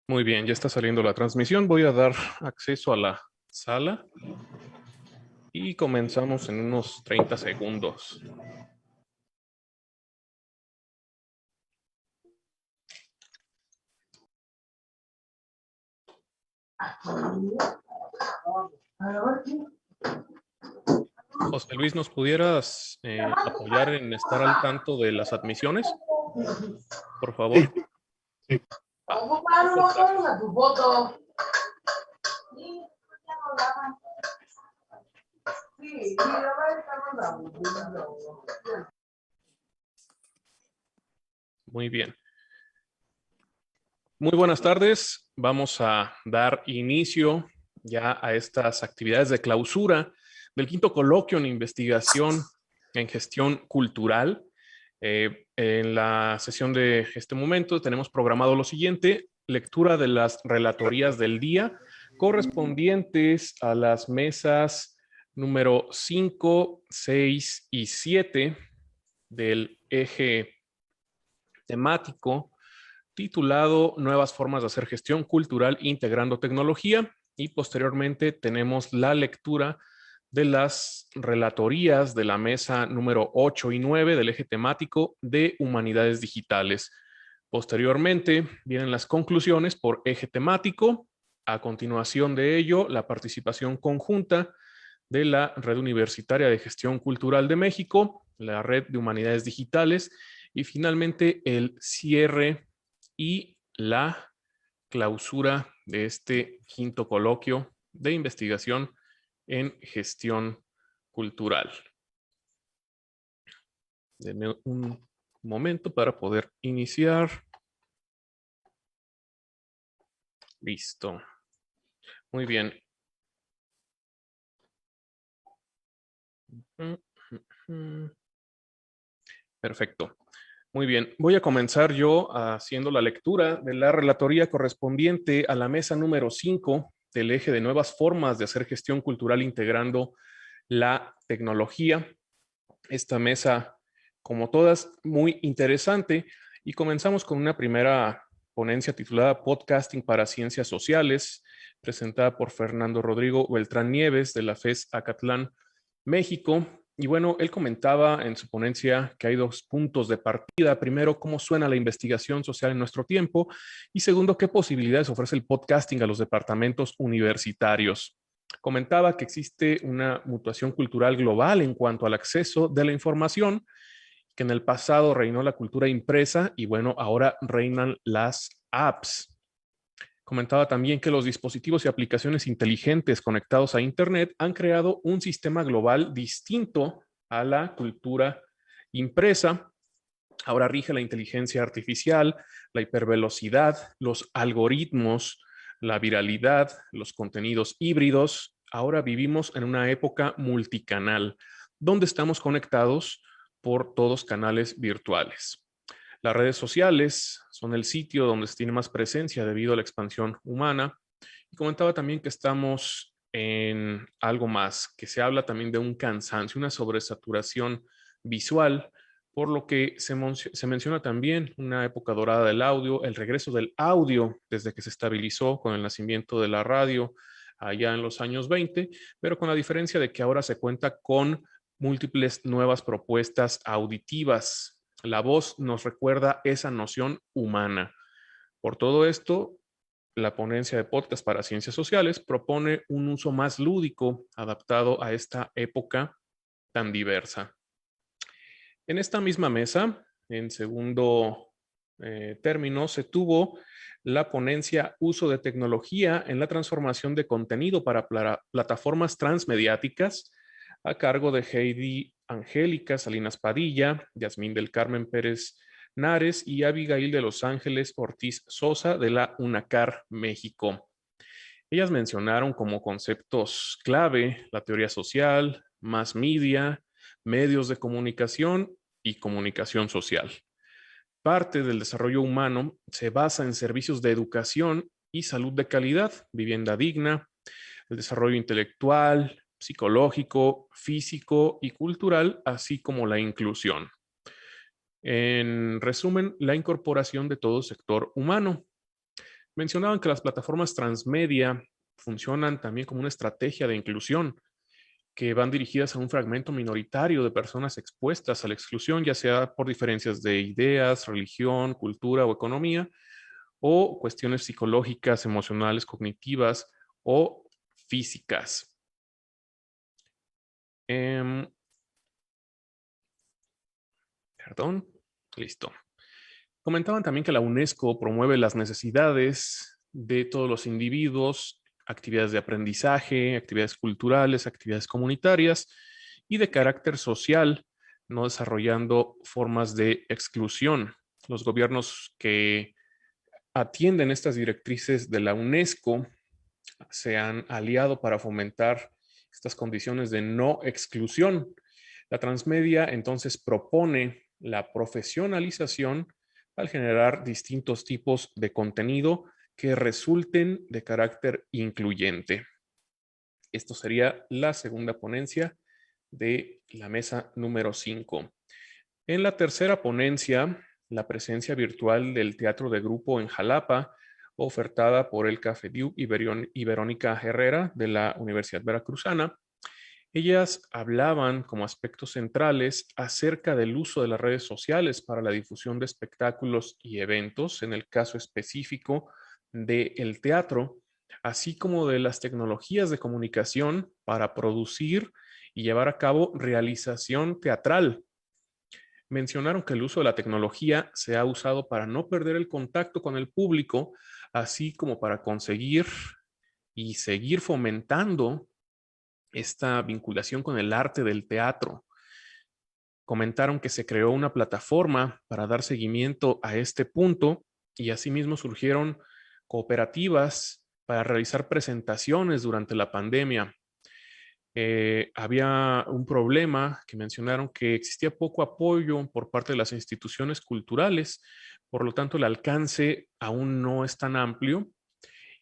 Muy bien, ya está saliendo la transmisión. Voy a dar acceso a la sala y comenzamos en unos 30 segundos. José Luis, ¿nos pudieras apoyar en estar al tanto de las admisiones? Por Sí, favor. sí. Muchas gracias. Muy bien. Muy buenas tardes. Vamos a dar inicio ya a estas actividades de clausura del quinto coloquio en investigación en gestión cultural. En la sesión de este momento tenemos programado lo siguiente: lectura de las relatorías del día correspondientes a las mesas número 5, 6 y 7 del eje temático titulado Nuevas formas de hacer gestión cultural integrando tecnología, y posteriormente tenemos la lectura de las relatorías de la mesa número 8 y 9 del eje temático de humanidades digitales. Posteriormente vienen las conclusiones por eje temático. A continuación de ello, la participación conjunta de la Red Universitaria de Gestión Cultural de México, la Red de Humanidades Digitales, y finalmente el cierre y la clausura de este quinto coloquio de investigación en gestión cultural. Denme un momento para poder iniciar. Listo. Muy bien. Perfecto. Muy bien. Voy a comenzar yo haciendo la lectura de la relatoría correspondiente a la mesa número 5 del eje de nuevas formas de hacer gestión cultural integrando la tecnología. Esta mesa, como todas, muy interesante, y comenzamos con una primera ponencia titulada Podcasting para Ciencias Sociales, presentada por Fernando Rodrigo Beltrán Nieves de la FES Acatlán, México. Y bueno, él comentaba en su ponencia que hay dos puntos de partida. Primero, cómo suena la investigación social en nuestro tiempo, y segundo, qué posibilidades ofrece el podcasting a los departamentos universitarios. Comentaba que existe una mutación cultural global en cuanto al acceso de la información, que en el pasado reinó la cultura impresa y bueno, ahora reinan las apps. Comentaba también que los dispositivos y aplicaciones inteligentes conectados a Internet han creado un sistema global distinto a la cultura impresa. Ahora rige la inteligencia artificial, la hipervelocidad, los algoritmos, la viralidad, los contenidos híbridos. Ahora vivimos en una época multicanal, donde estamos conectados por todos canales virtuales. Las redes sociales son el sitio donde se tiene más presencia debido a la expansión humana. Y comentaba también que estamos en algo más, que se habla también de un cansancio, una sobresaturación visual, por lo que se menciona también una época dorada del audio, el regreso del audio desde que se estabilizó con el nacimiento de la radio allá en los años 20, pero con la diferencia de que ahora se cuenta con múltiples nuevas propuestas auditivas. La voz nos recuerda esa noción humana. Por todo esto, la ponencia de podcast para ciencias sociales propone un uso más lúdico adaptado a esta época tan diversa. En esta misma mesa, en segundo término, se tuvo la ponencia Uso de tecnología en la transformación de contenido para plataformas transmediáticas, a cargo de Heidi Angélica Salinas Padilla, Yasmín del Carmen Pérez Nares y Abigail de Los Ángeles Ortiz Sosa de la UNACAR México. Ellas mencionaron como conceptos clave la teoría social, mass media, medios de comunicación y comunicación social. Parte del desarrollo humano se basa en servicios de educación y salud de calidad, vivienda digna, el desarrollo intelectual, psicológico, físico y cultural, así como la inclusión. En resumen, la incorporación de todo sector humano. Mencionaban que las plataformas transmedia funcionan también como una estrategia de inclusión, que van dirigidas a un fragmento minoritario de personas expuestas a la exclusión, ya sea por diferencias de ideas, religión, cultura o economía, o cuestiones psicológicas, emocionales, cognitivas o físicas. Em, Perdón, listo. Comentaban también que la UNESCO promueve las necesidades de todos los individuos, actividades de aprendizaje, actividades culturales, actividades comunitarias y de carácter social, no desarrollando formas de exclusión. Los gobiernos que atienden estas directrices de la UNESCO se han aliado para fomentar estas condiciones de no exclusión. La transmedia entonces propone la profesionalización al generar distintos tipos de contenido que resulten de carácter incluyente. Esto sería la segunda ponencia de la mesa número 5. En la tercera ponencia, la presencia virtual del teatro de grupo en Jalapa, ofertada por el Café Diu y Verónica Herrera de la Universidad Veracruzana. Ellas hablaban como aspectos centrales acerca del uso de las redes sociales para la difusión de espectáculos y eventos, en el caso específico del teatro, así como de las tecnologías de comunicación para producir y llevar a cabo realización teatral. Mencionaron que el uso de la tecnología se ha usado para no perder el contacto con el público, así como para conseguir y seguir fomentando esta vinculación con el arte del teatro. Comentaron que se creó una plataforma para dar seguimiento a este punto y asimismo surgieron cooperativas para realizar presentaciones durante la pandemia. Había un problema que mencionaron que existía poco apoyo por parte de las instituciones culturales, por lo tanto el alcance aún no es tan amplio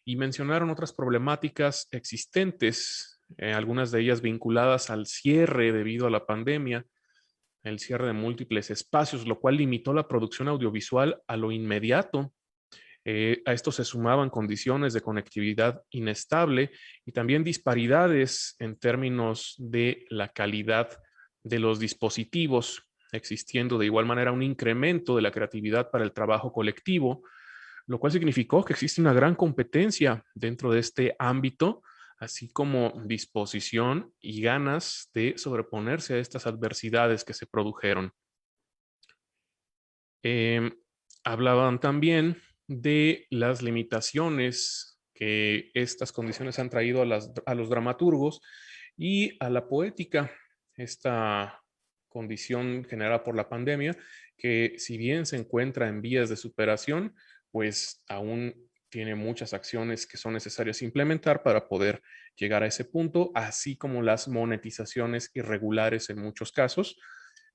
y mencionaron otras problemáticas existentes, algunas de ellas vinculadas al cierre debido a la pandemia, el cierre de múltiples espacios, lo cual limitó la producción audiovisual a lo inmediato. A esto se sumaban condiciones de conectividad inestable y también disparidades en términos de la calidad de los dispositivos, existiendo de igual manera un incremento de la creatividad para el trabajo colectivo, lo cual significó que existe una gran competencia dentro de este ámbito, así como disposición y ganas de sobreponerse a estas adversidades que se produjeron. Eh, Hablaban también de las limitaciones que estas condiciones han traído a los dramaturgos y a la poética, esta condición generada por la pandemia, que si bien se encuentra en vías de superación, pues aún tiene muchas acciones que son necesarias implementar para poder llegar a ese punto, así como las monetizaciones irregulares en muchos casos,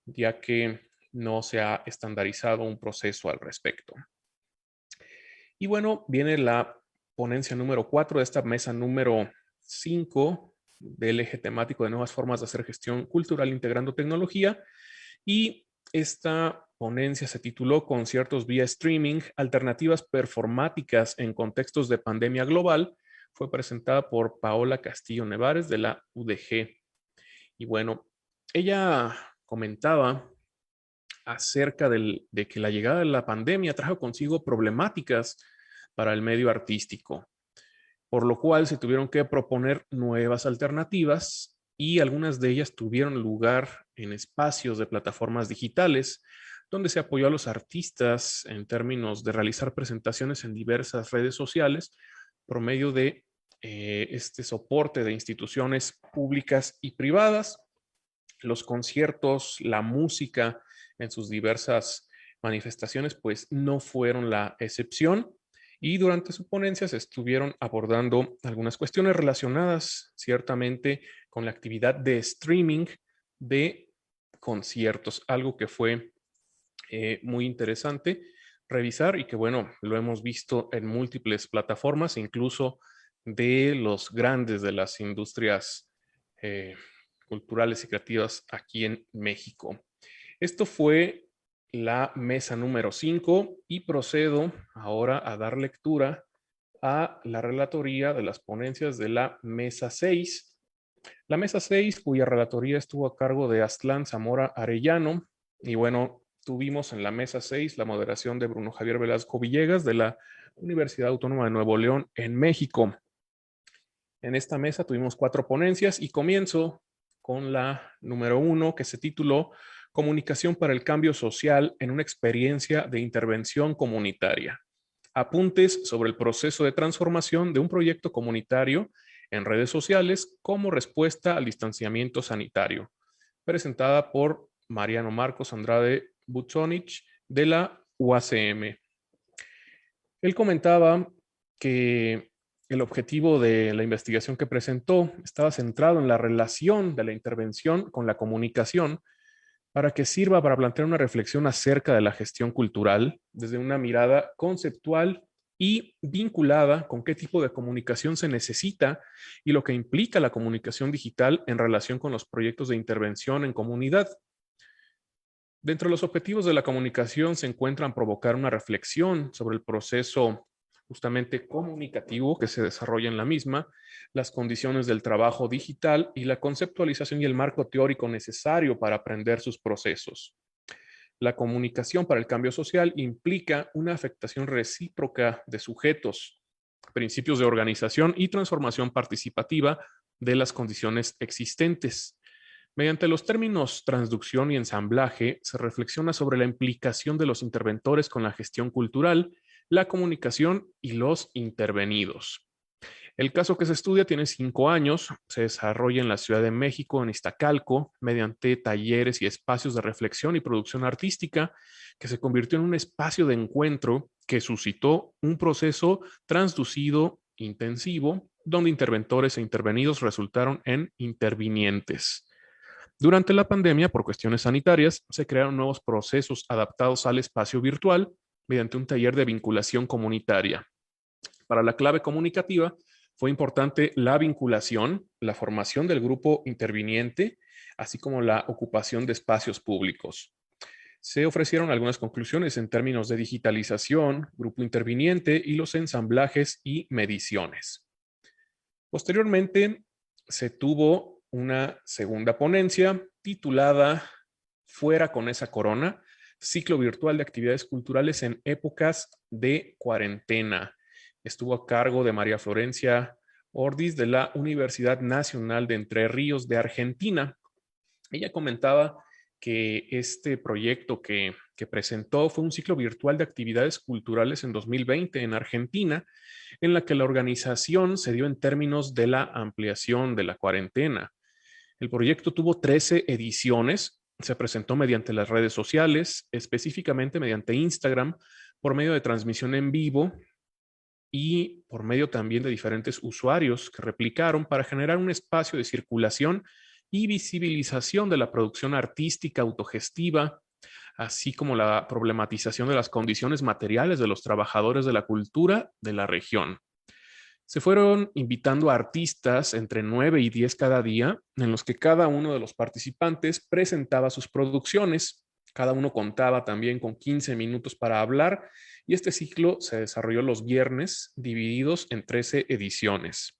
ya que no se ha estandarizado un proceso al respecto. Y bueno, viene la ponencia número 4 de esta mesa número 5 del eje temático de nuevas formas de hacer gestión cultural integrando tecnología. Y esta ponencia se tituló Conciertos vía streaming, alternativas performáticas en contextos de pandemia global. Fue presentada por Paola Castillo Nevares de la UDG. Y bueno, ella comentaba acerca de que la llegada de la pandemia trajo consigo problemáticas para el medio artístico, por lo cual se tuvieron que proponer nuevas alternativas y algunas de ellas tuvieron lugar en espacios de plataformas digitales, donde se apoyó a los artistas en términos de realizar presentaciones en diversas redes sociales por medio de este soporte de instituciones públicas y privadas, los conciertos, la música en sus diversas manifestaciones, pues no fueron la excepción. Y durante su ponencia se estuvieron abordando algunas cuestiones relacionadas ciertamente con la actividad de streaming de conciertos, algo que fue muy interesante revisar y que bueno, lo hemos visto en múltiples plataformas, incluso de los grandes de las industrias culturales y creativas aquí en México. Esto fue la mesa número 5 y procedo ahora a dar lectura a la relatoría de las ponencias de la Mesa 6. La Mesa 6, cuya relatoría estuvo a cargo de Aztlán Zamora Arellano. Y bueno, tuvimos en la Mesa 6 la moderación de Bruno Javier Velasco Villegas de la Universidad Autónoma de Nuevo León en México. En esta mesa tuvimos 4 ponencias y comienzo con la número 1, que se tituló Comunicación para el cambio social en una experiencia de intervención comunitaria. Apuntes sobre el proceso de transformación de un proyecto comunitario en redes sociales como respuesta al distanciamiento sanitario, presentada por Mariano Marcos Andrade Buchonich de la UACM. Él comentaba que el objetivo de la investigación que presentó estaba centrado en la relación de la intervención con la comunicación para que sirva para plantear una reflexión acerca de la gestión cultural desde una mirada conceptual y vinculada con qué tipo de comunicación se necesita y lo que implica la comunicación digital en relación con los proyectos de intervención en comunidad. Dentro de los objetivos de la comunicación se encuentran provocar una reflexión sobre el proceso justamente comunicativo que se desarrolla en la misma, las condiciones del trabajo digital y la conceptualización y el marco teórico necesario para aprender sus procesos. La comunicación para el cambio social implica una afectación recíproca de sujetos, principios de organización y transformación participativa de las condiciones existentes. Mediante los términos transducción y ensamblaje, se reflexiona sobre la implicación de los interventores con la gestión cultural, la comunicación y los intervenidos. El caso que se estudia tiene 5 años, se desarrolla en la Ciudad de México, en Iztacalco, mediante talleres y espacios de reflexión y producción artística, que se convirtió en un espacio de encuentro que suscitó un proceso transducido intensivo, donde interventores e intervenidos resultaron en intervinientes. Durante la pandemia, por cuestiones sanitarias, se crearon nuevos procesos adaptados al espacio virtual mediante un taller de vinculación comunitaria. Para la clave comunicativa, fue importante la vinculación, la formación del grupo interviniente, así como la ocupación de espacios públicos. Se ofrecieron algunas conclusiones en términos de digitalización, grupo interviniente y los ensamblajes y mediciones. Posteriormente, se tuvo una segunda ponencia titulada Fuera con esa corona, ciclo virtual de actividades culturales en épocas de cuarentena. Estuvo a cargo de María Florencia Ordis de la Universidad Nacional de Entre Ríos de Argentina. Ella comentaba que este proyecto que presentó fue un ciclo virtual de actividades culturales en 2020 en Argentina, en la que la organización se dio en términos de la ampliación de la cuarentena. El proyecto tuvo 13 ediciones, se presentó mediante las redes sociales, específicamente mediante Instagram, por medio de transmisión en vivo y por medio también de diferentes usuarios que replicaron para generar un espacio de circulación y visibilización de la producción artística autogestiva, así como la problematización de las condiciones materiales de los trabajadores de la cultura de la región. Se fueron invitando a artistas entre 9 y 10 cada día, en los que cada uno de los participantes presentaba sus producciones. Cada uno contaba también con 15 minutos para hablar y este ciclo se desarrolló los viernes, divididos en 13 ediciones.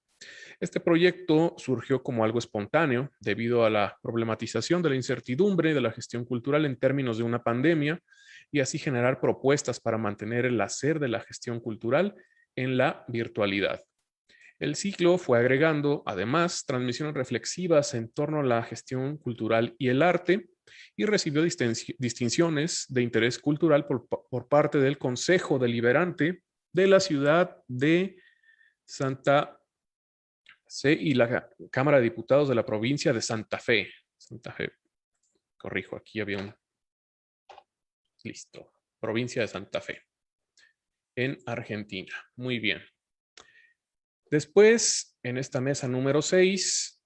Este proyecto surgió como algo espontáneo debido a la problematización de la incertidumbre de la gestión cultural en términos de una pandemia y así generar propuestas para mantener el hacer de la gestión cultural en la virtualidad. El ciclo fue agregando, además, transmisiones reflexivas en torno a la gestión cultural y el arte y recibió distinciones de interés cultural por parte del Consejo Deliberante de la ciudad de Santa Fe y la Cámara de Diputados de la provincia de Santa Fe. Santa Fe, corrijo, aquí había un... Listo, provincia de Santa Fe, en Argentina. Muy bien. Después, en esta mesa número 6,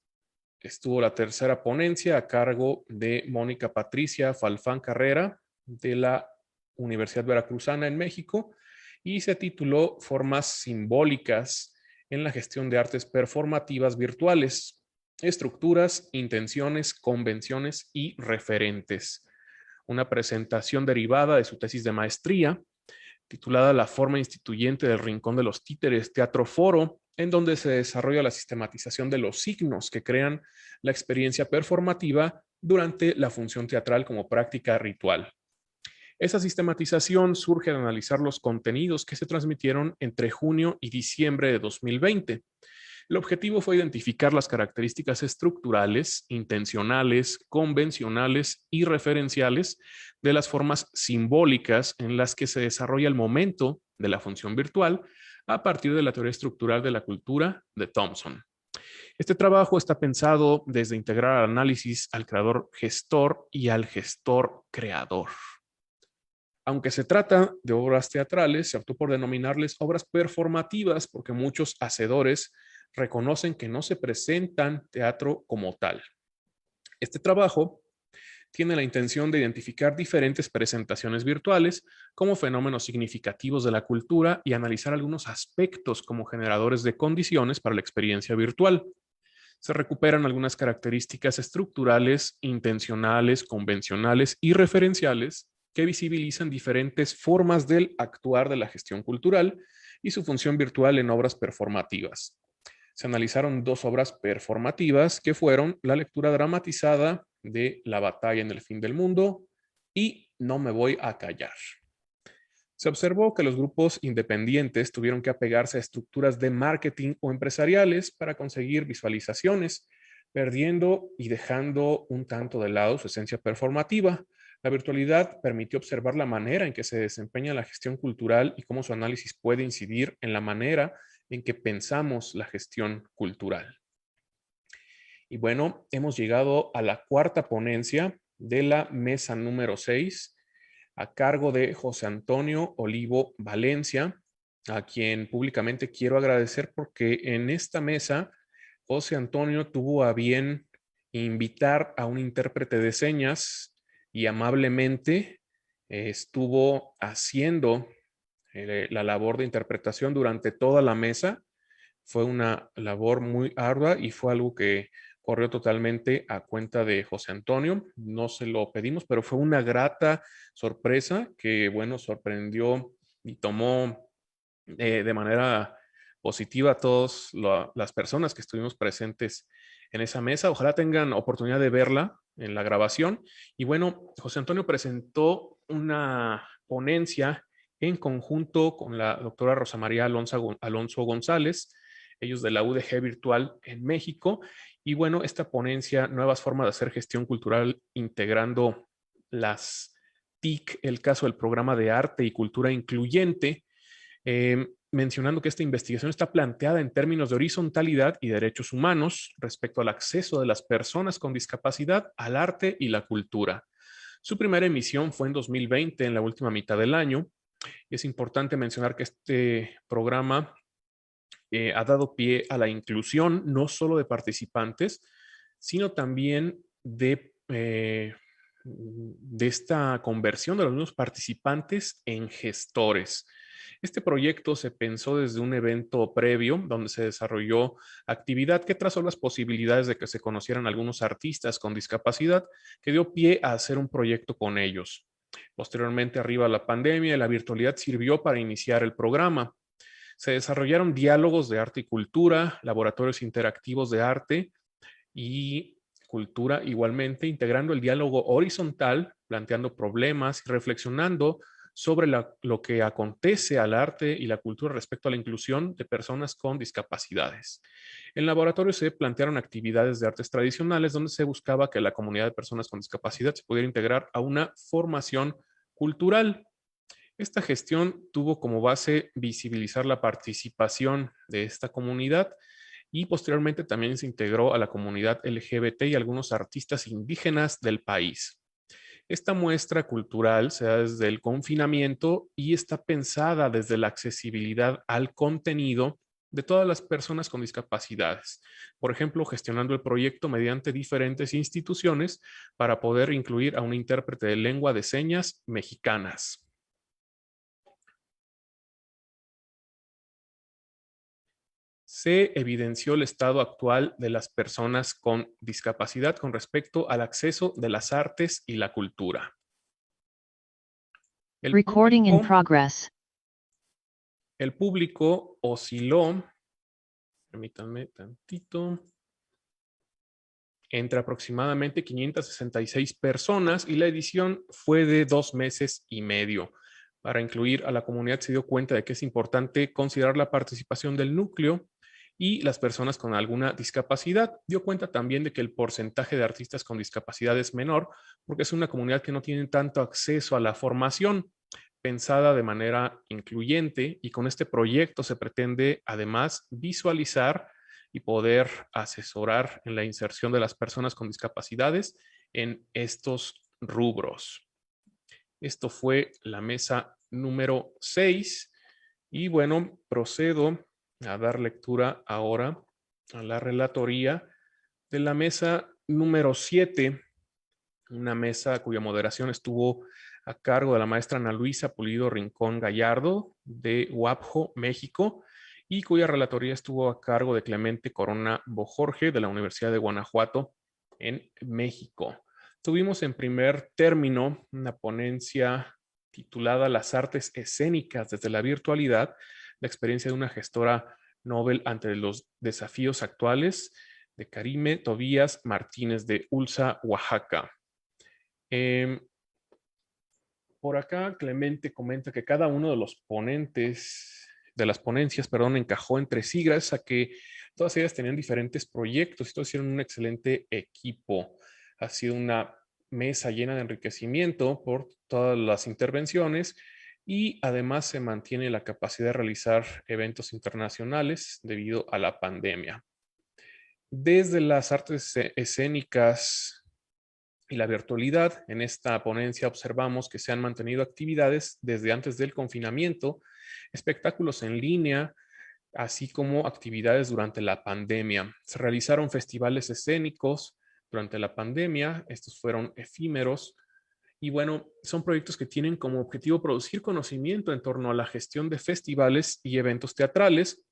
estuvo la tercera ponencia a cargo de Mónica Patricia Falfán Carrera de la Universidad Veracruzana en México y se tituló Formas simbólicas en la gestión de artes performativas virtuales, estructuras, intenciones, convenciones y referentes. Una presentación derivada de su tesis de maestría. titulada La forma instituyente del Rincón de los Títeres, Teatro Foro, en donde se desarrolla la sistematización de los signos que crean la experiencia performativa durante la función teatral como práctica ritual. Esa sistematización surge de analizar los contenidos que se transmitieron entre junio y diciembre de 2020. El objetivo fue identificar las características estructurales, intencionales, convencionales y referenciales de las formas simbólicas en las que se desarrolla el momento de la función virtual a partir de la teoría estructural de la cultura de Thompson. Este trabajo está pensado desde integrar al análisis al creador gestor y al gestor creador. Aunque se trata de obras teatrales, se optó por denominarles obras performativas porque muchos hacedores reconocen que no se presentan teatro como tal. Este trabajo tiene la intención de identificar diferentes presentaciones virtuales como fenómenos significativos de la cultura y analizar algunos aspectos como generadores de condiciones para la experiencia virtual. Se recuperan algunas características estructurales, intencionales, convencionales y referenciales que visibilizan diferentes formas del actuar de la gestión cultural y su función virtual en obras performativas. Se analizaron dos obras performativas que fueron la lectura dramatizada de La batalla en el fin del mundo y No me voy a callar. Se observó que los grupos independientes tuvieron que apegarse a estructuras de marketing o empresariales para conseguir visualizaciones, perdiendo y dejando un tanto de lado su esencia performativa. La virtualidad permitió observar la manera en que se desempeña la gestión cultural y cómo su análisis puede incidir en la manera en que pensamos la gestión cultural. Y bueno, hemos llegado a la cuarta ponencia de la mesa número 6, a cargo de José Antonio Olivo Valencia, a quien públicamente quiero agradecer porque en esta mesa José Antonio tuvo a bien invitar a un intérprete de señas y amablemente estuvo haciendo la labor de interpretación durante toda la mesa. Fue una labor muy ardua y fue algo que corrió totalmente a cuenta de José Antonio. No se lo pedimos, pero fue una grata sorpresa que, bueno, sorprendió y tomó de manera positiva a todas las personas que estuvimos presentes en esa mesa. Ojalá tengan oportunidad de verla en la grabación. Y bueno, José Antonio presentó una ponencia en conjunto con la doctora Rosa María Alonso González, ellos de la UDG Virtual en México. Y bueno, esta ponencia, Nuevas formas de hacer gestión cultural integrando las TIC, el caso del programa de arte y cultura incluyente, mencionando que esta investigación está planteada en términos de horizontalidad y derechos humanos respecto al acceso de las personas con discapacidad al arte y la cultura. Su primera emisión fue en 2020, en la última mitad del año. Y es importante mencionar que este programa ha dado pie a la inclusión no solo de participantes, sino también de esta conversión de los mismos participantes en gestores. Este proyecto se pensó desde un evento previo donde se desarrolló actividad que trazó las posibilidades de que se conocieran algunos artistas con discapacidad, que dio pie a hacer un proyecto con ellos. Posteriormente, arriba la pandemia, la virtualidad sirvió para iniciar el programa. Se desarrollaron diálogos de arte y cultura, laboratorios interactivos de arte y cultura igualmente, integrando el diálogo horizontal, planteando problemas y reflexionando sobre lo que acontece al arte y la cultura respecto a la inclusión de personas con discapacidades. En laboratorio se plantearon actividades de artes tradicionales donde se buscaba que la comunidad de personas con discapacidad se pudiera integrar a una formación cultural. Esta gestión tuvo como base visibilizar la participación de esta comunidad y posteriormente también se integró a la comunidad LGBT y algunos artistas indígenas del país. Esta muestra cultural se da desde el confinamiento y está pensada desde la accesibilidad al contenido de todas las personas con discapacidades. Por ejemplo, gestionando el proyecto mediante diferentes instituciones para poder incluir a un intérprete de lengua de señas mexicanas. Se evidenció el estado actual de las personas con discapacidad con respecto al acceso de las artes y la cultura. El Recording in público progress. El público osciló, permítanme tantito, entre aproximadamente 566 personas y la edición fue de 2 meses y medio. Para incluir a la comunidad se dio cuenta de que es importante considerar la participación del núcleo y las personas con alguna discapacidad. Dio cuenta también de que el porcentaje de artistas con discapacidad es menor porque es una comunidad que no tiene tanto acceso a la formación pensada de manera incluyente, y con este proyecto se pretende además visualizar y poder asesorar en la inserción de las personas con discapacidades en estos rubros. Esto fue la mesa número 6 y bueno, procedo a dar lectura ahora a la relatoría de la mesa número 7, una mesa cuya moderación estuvo a cargo de la maestra Ana Luisa Pulido Rincón Gallardo de Huapjo, México, y cuya relatoría estuvo a cargo de Clemente Corona Bojorge de la Universidad de Guanajuato en México. Tuvimos en primer término una ponencia titulada Las artes escénicas desde la virtualidad, la experiencia de una gestora Nobel ante los desafíos actuales, de Karime Tobías Martínez de Ulsa, Oaxaca. Por acá Clemente comenta que cada uno de los ponentes, de las ponencias, perdón, encajó entre sí gracias a que todas ellas tenían diferentes proyectos y todos hicieron un excelente equipo. Ha sido una mesa llena de enriquecimiento por todas las intervenciones y además se mantiene la capacidad de realizar eventos internacionales debido a la pandemia. Desde las artes escénicas y la virtualidad, en esta ponencia observamos que se han mantenido actividades desde antes del confinamiento, espectáculos en línea, así como actividades durante la pandemia. Se realizaron festivales escénicos durante la pandemia, estos fueron efímeros y bueno, son proyectos que tienen como objetivo producir conocimiento en torno a la gestión de festivales y eventos teatrales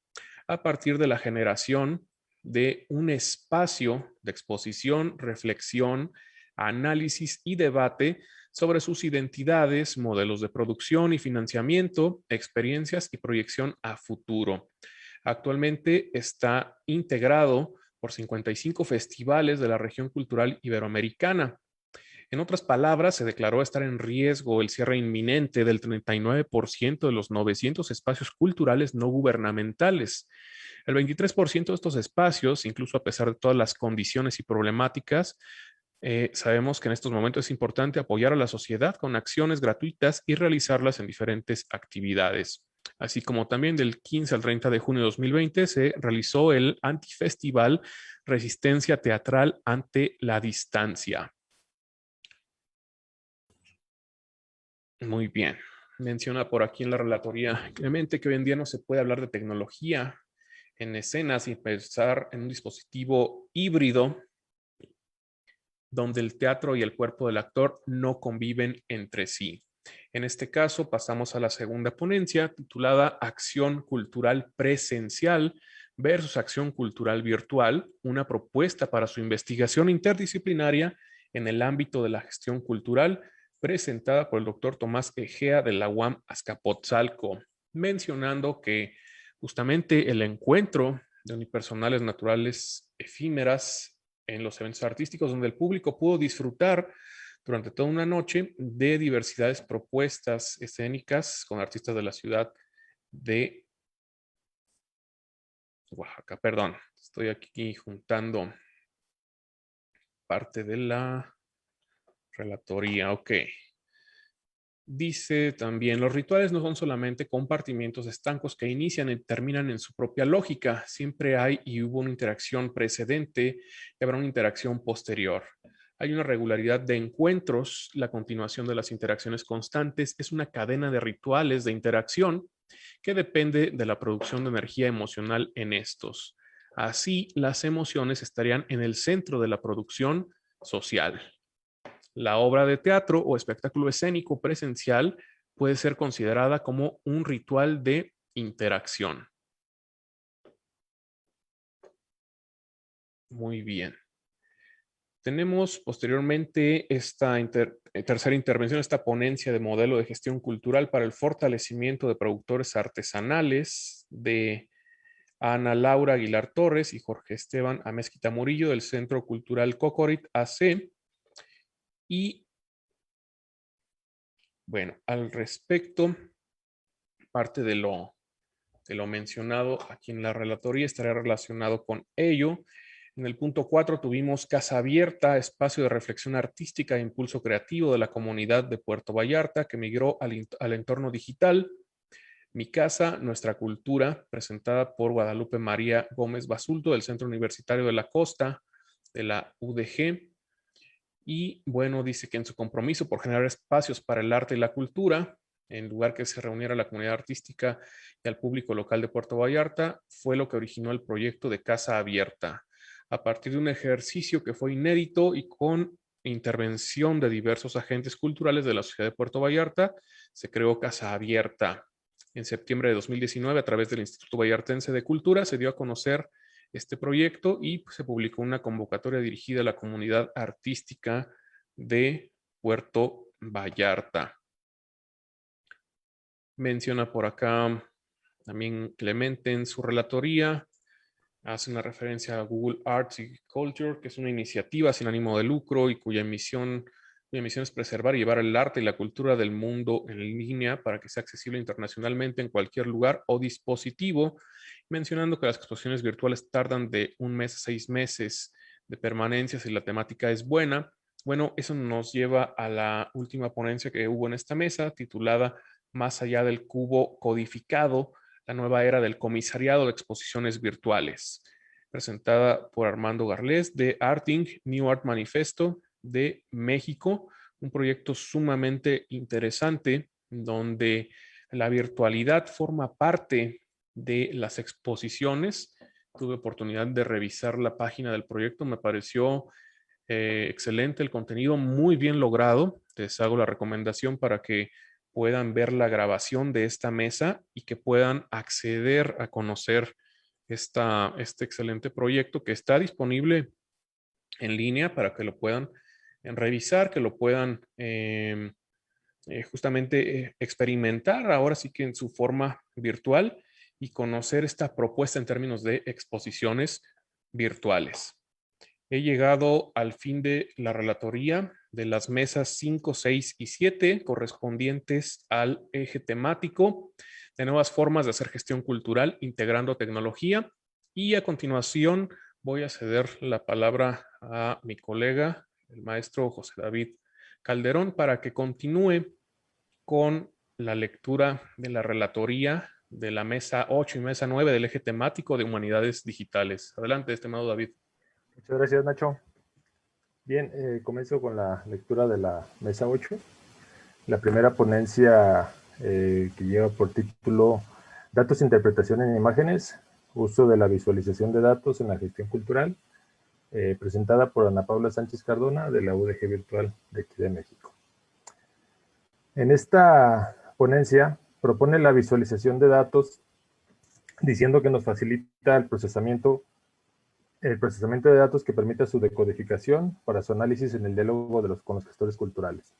a partir de la generación de un espacio de exposición, reflexión, análisis y debate sobre sus identidades, modelos de producción y financiamiento, experiencias y proyección a futuro. Actualmente está integrado por 55 festivales de la región cultural iberoamericana. En otras palabras, se declaró estar en riesgo el cierre inminente del 39% de los 900 espacios culturales no gubernamentales. El 23% de estos espacios, incluso a pesar de todas las condiciones y problemáticas, sabemos que en estos momentos es importante apoyar a la sociedad con acciones gratuitas y realizarlas en diferentes actividades. Así como también del 15 al 30 de junio de 2020 se realizó el Antifestival Resistencia Teatral ante la Distancia. Muy bien. Menciona por aquí en la relatoría Clemente que hoy en día no se puede hablar de tecnología en escenas y pensar en un dispositivo híbrido donde el teatro y el cuerpo del actor no conviven entre sí. En este caso, pasamos a la segunda ponencia titulada Acción Cultural Presencial versus Acción Cultural Virtual, una propuesta para su investigación interdisciplinaria en el ámbito de la gestión cultural, presentada por el doctor Tomás Egea de la UAM Azcapotzalco, mencionando que justamente el encuentro de unipersonales naturales efímeras en los eventos artísticos donde el público pudo disfrutar durante toda una noche de diversidades propuestas escénicas con artistas de la ciudad de Oaxaca. Perdón, estoy aquí juntando parte de la relatoría. Ok. Dice también, los rituales no son solamente compartimientos estancos que inician y terminan en su propia lógica. Siempre hay y hubo una interacción precedente y habrá una interacción posterior. Hay una regularidad de encuentros, la continuación de las interacciones constantes es una cadena de rituales de interacción que depende de la producción de energía emocional en estos. Así, las emociones estarían en el centro de la producción social. La obra de teatro o espectáculo escénico presencial puede ser considerada como un ritual de interacción. Muy bien. Tenemos posteriormente esta tercera intervención, esta ponencia de modelo de gestión cultural para el fortalecimiento de productores artesanales de Ana Laura Aguilar Torres y Jorge Esteban Amezquita Murillo del Centro Cultural Cocorit AC. Y bueno, al respecto, parte de lo mencionado aquí en la relatoría estará relacionado con ello. En el punto 4 tuvimos Casa Abierta, espacio de reflexión artística e impulso creativo de la comunidad de Puerto Vallarta que migró al entorno digital. Mi casa, nuestra cultura, presentada por Guadalupe María Gómez Basulto del Centro Universitario de la Costa, de la UDG. Y bueno, dice que en su compromiso por generar espacios para el arte y la cultura, en lugar que se reuniera la comunidad artística y al público local de Puerto Vallarta, fue lo que originó el proyecto de Casa Abierta. A partir de un ejercicio que fue inédito y con intervención de diversos agentes culturales de la sociedad de Puerto Vallarta, se creó Casa Abierta. En septiembre de 2019, a través del Instituto Vallartense de Cultura, se dio a conocer este proyecto y pues, se publicó una convocatoria dirigida a la comunidad artística de Puerto Vallarta. Menciona por acá también Clemente en su relatoría, hace una referencia a Google Arts y Culture, que es una iniciativa sin ánimo de lucro y cuya misión es preservar y llevar el arte y la cultura del mundo en línea para que sea accesible internacionalmente en cualquier lugar o dispositivo, mencionando que las exposiciones virtuales tardan de 1 mes a 6 meses de permanencia si la temática es buena. Bueno, eso nos lleva a la última ponencia que hubo en esta mesa, titulada Más allá del cubo codificado, la nueva era del comisariado de exposiciones virtuales, presentada por Armando Garlés de Arting New Art Manifesto de México, un proyecto sumamente interesante donde la virtualidad forma parte de las exposiciones. Tuve oportunidad de revisar la página del proyecto, me pareció excelente el contenido, muy bien logrado. Les hago la recomendación para que puedan ver la grabación de esta mesa y que puedan acceder a conocer este excelente proyecto que está disponible en línea para que lo puedan revisar, que lo puedan justamente experimentar ahora sí que en su forma virtual y conocer esta propuesta en términos de exposiciones virtuales. He llegado al fin de la relatoría de las mesas 5, 6 y 7 correspondientes al eje temático de nuevas formas de hacer gestión cultural integrando tecnología. Y a continuación voy a ceder la palabra a mi colega, el maestro José David Calderón, para que continúe con la lectura de la relatoría de la mesa 8 y mesa 9 del eje temático de humanidades digitales. Adelante, estimado David. Muchas gracias, Nacho. Bien, comienzo con la lectura de la mesa 8. La primera ponencia que lleva por título Datos, interpretación en imágenes, uso de la visualización de datos en la gestión cultural, presentada por Ana Paula Sánchez Cardona de la UDG Virtual de aquí de México. En esta ponencia propone la visualización de datos diciendo que nos facilita el procesamiento de datos que permita su decodificación para su análisis en el diálogo con los gestores culturales.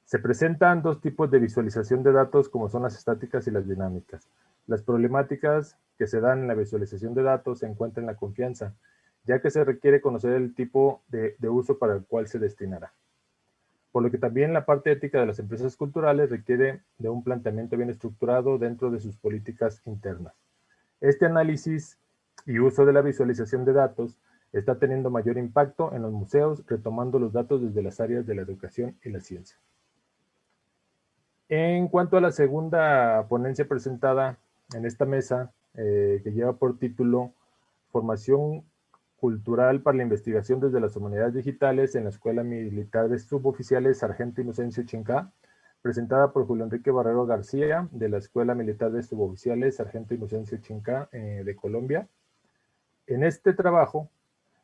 Se presentan dos tipos de visualización de datos como son las estáticas y las dinámicas. Las problemáticas que se dan en la visualización de datos se encuentran en la confianza, ya que se requiere conocer el tipo de uso para el cual se destinará. Por lo que también la parte ética de las empresas culturales requiere de un planteamiento bien estructurado dentro de sus políticas internas. Este análisis y uso de la visualización de datos está teniendo mayor impacto en los museos, retomando los datos desde las áreas de la educación y la ciencia. En cuanto a la segunda ponencia presentada en esta mesa, que lleva por título Formación Cultural para la Investigación desde las Humanidades Digitales en la Escuela Militar de Suboficiales Sargento Inocencio Chincá, presentada por Julio Enrique Barrero García de la Escuela Militar de Suboficiales Sargento Inocencio Chincá de Colombia. En este trabajo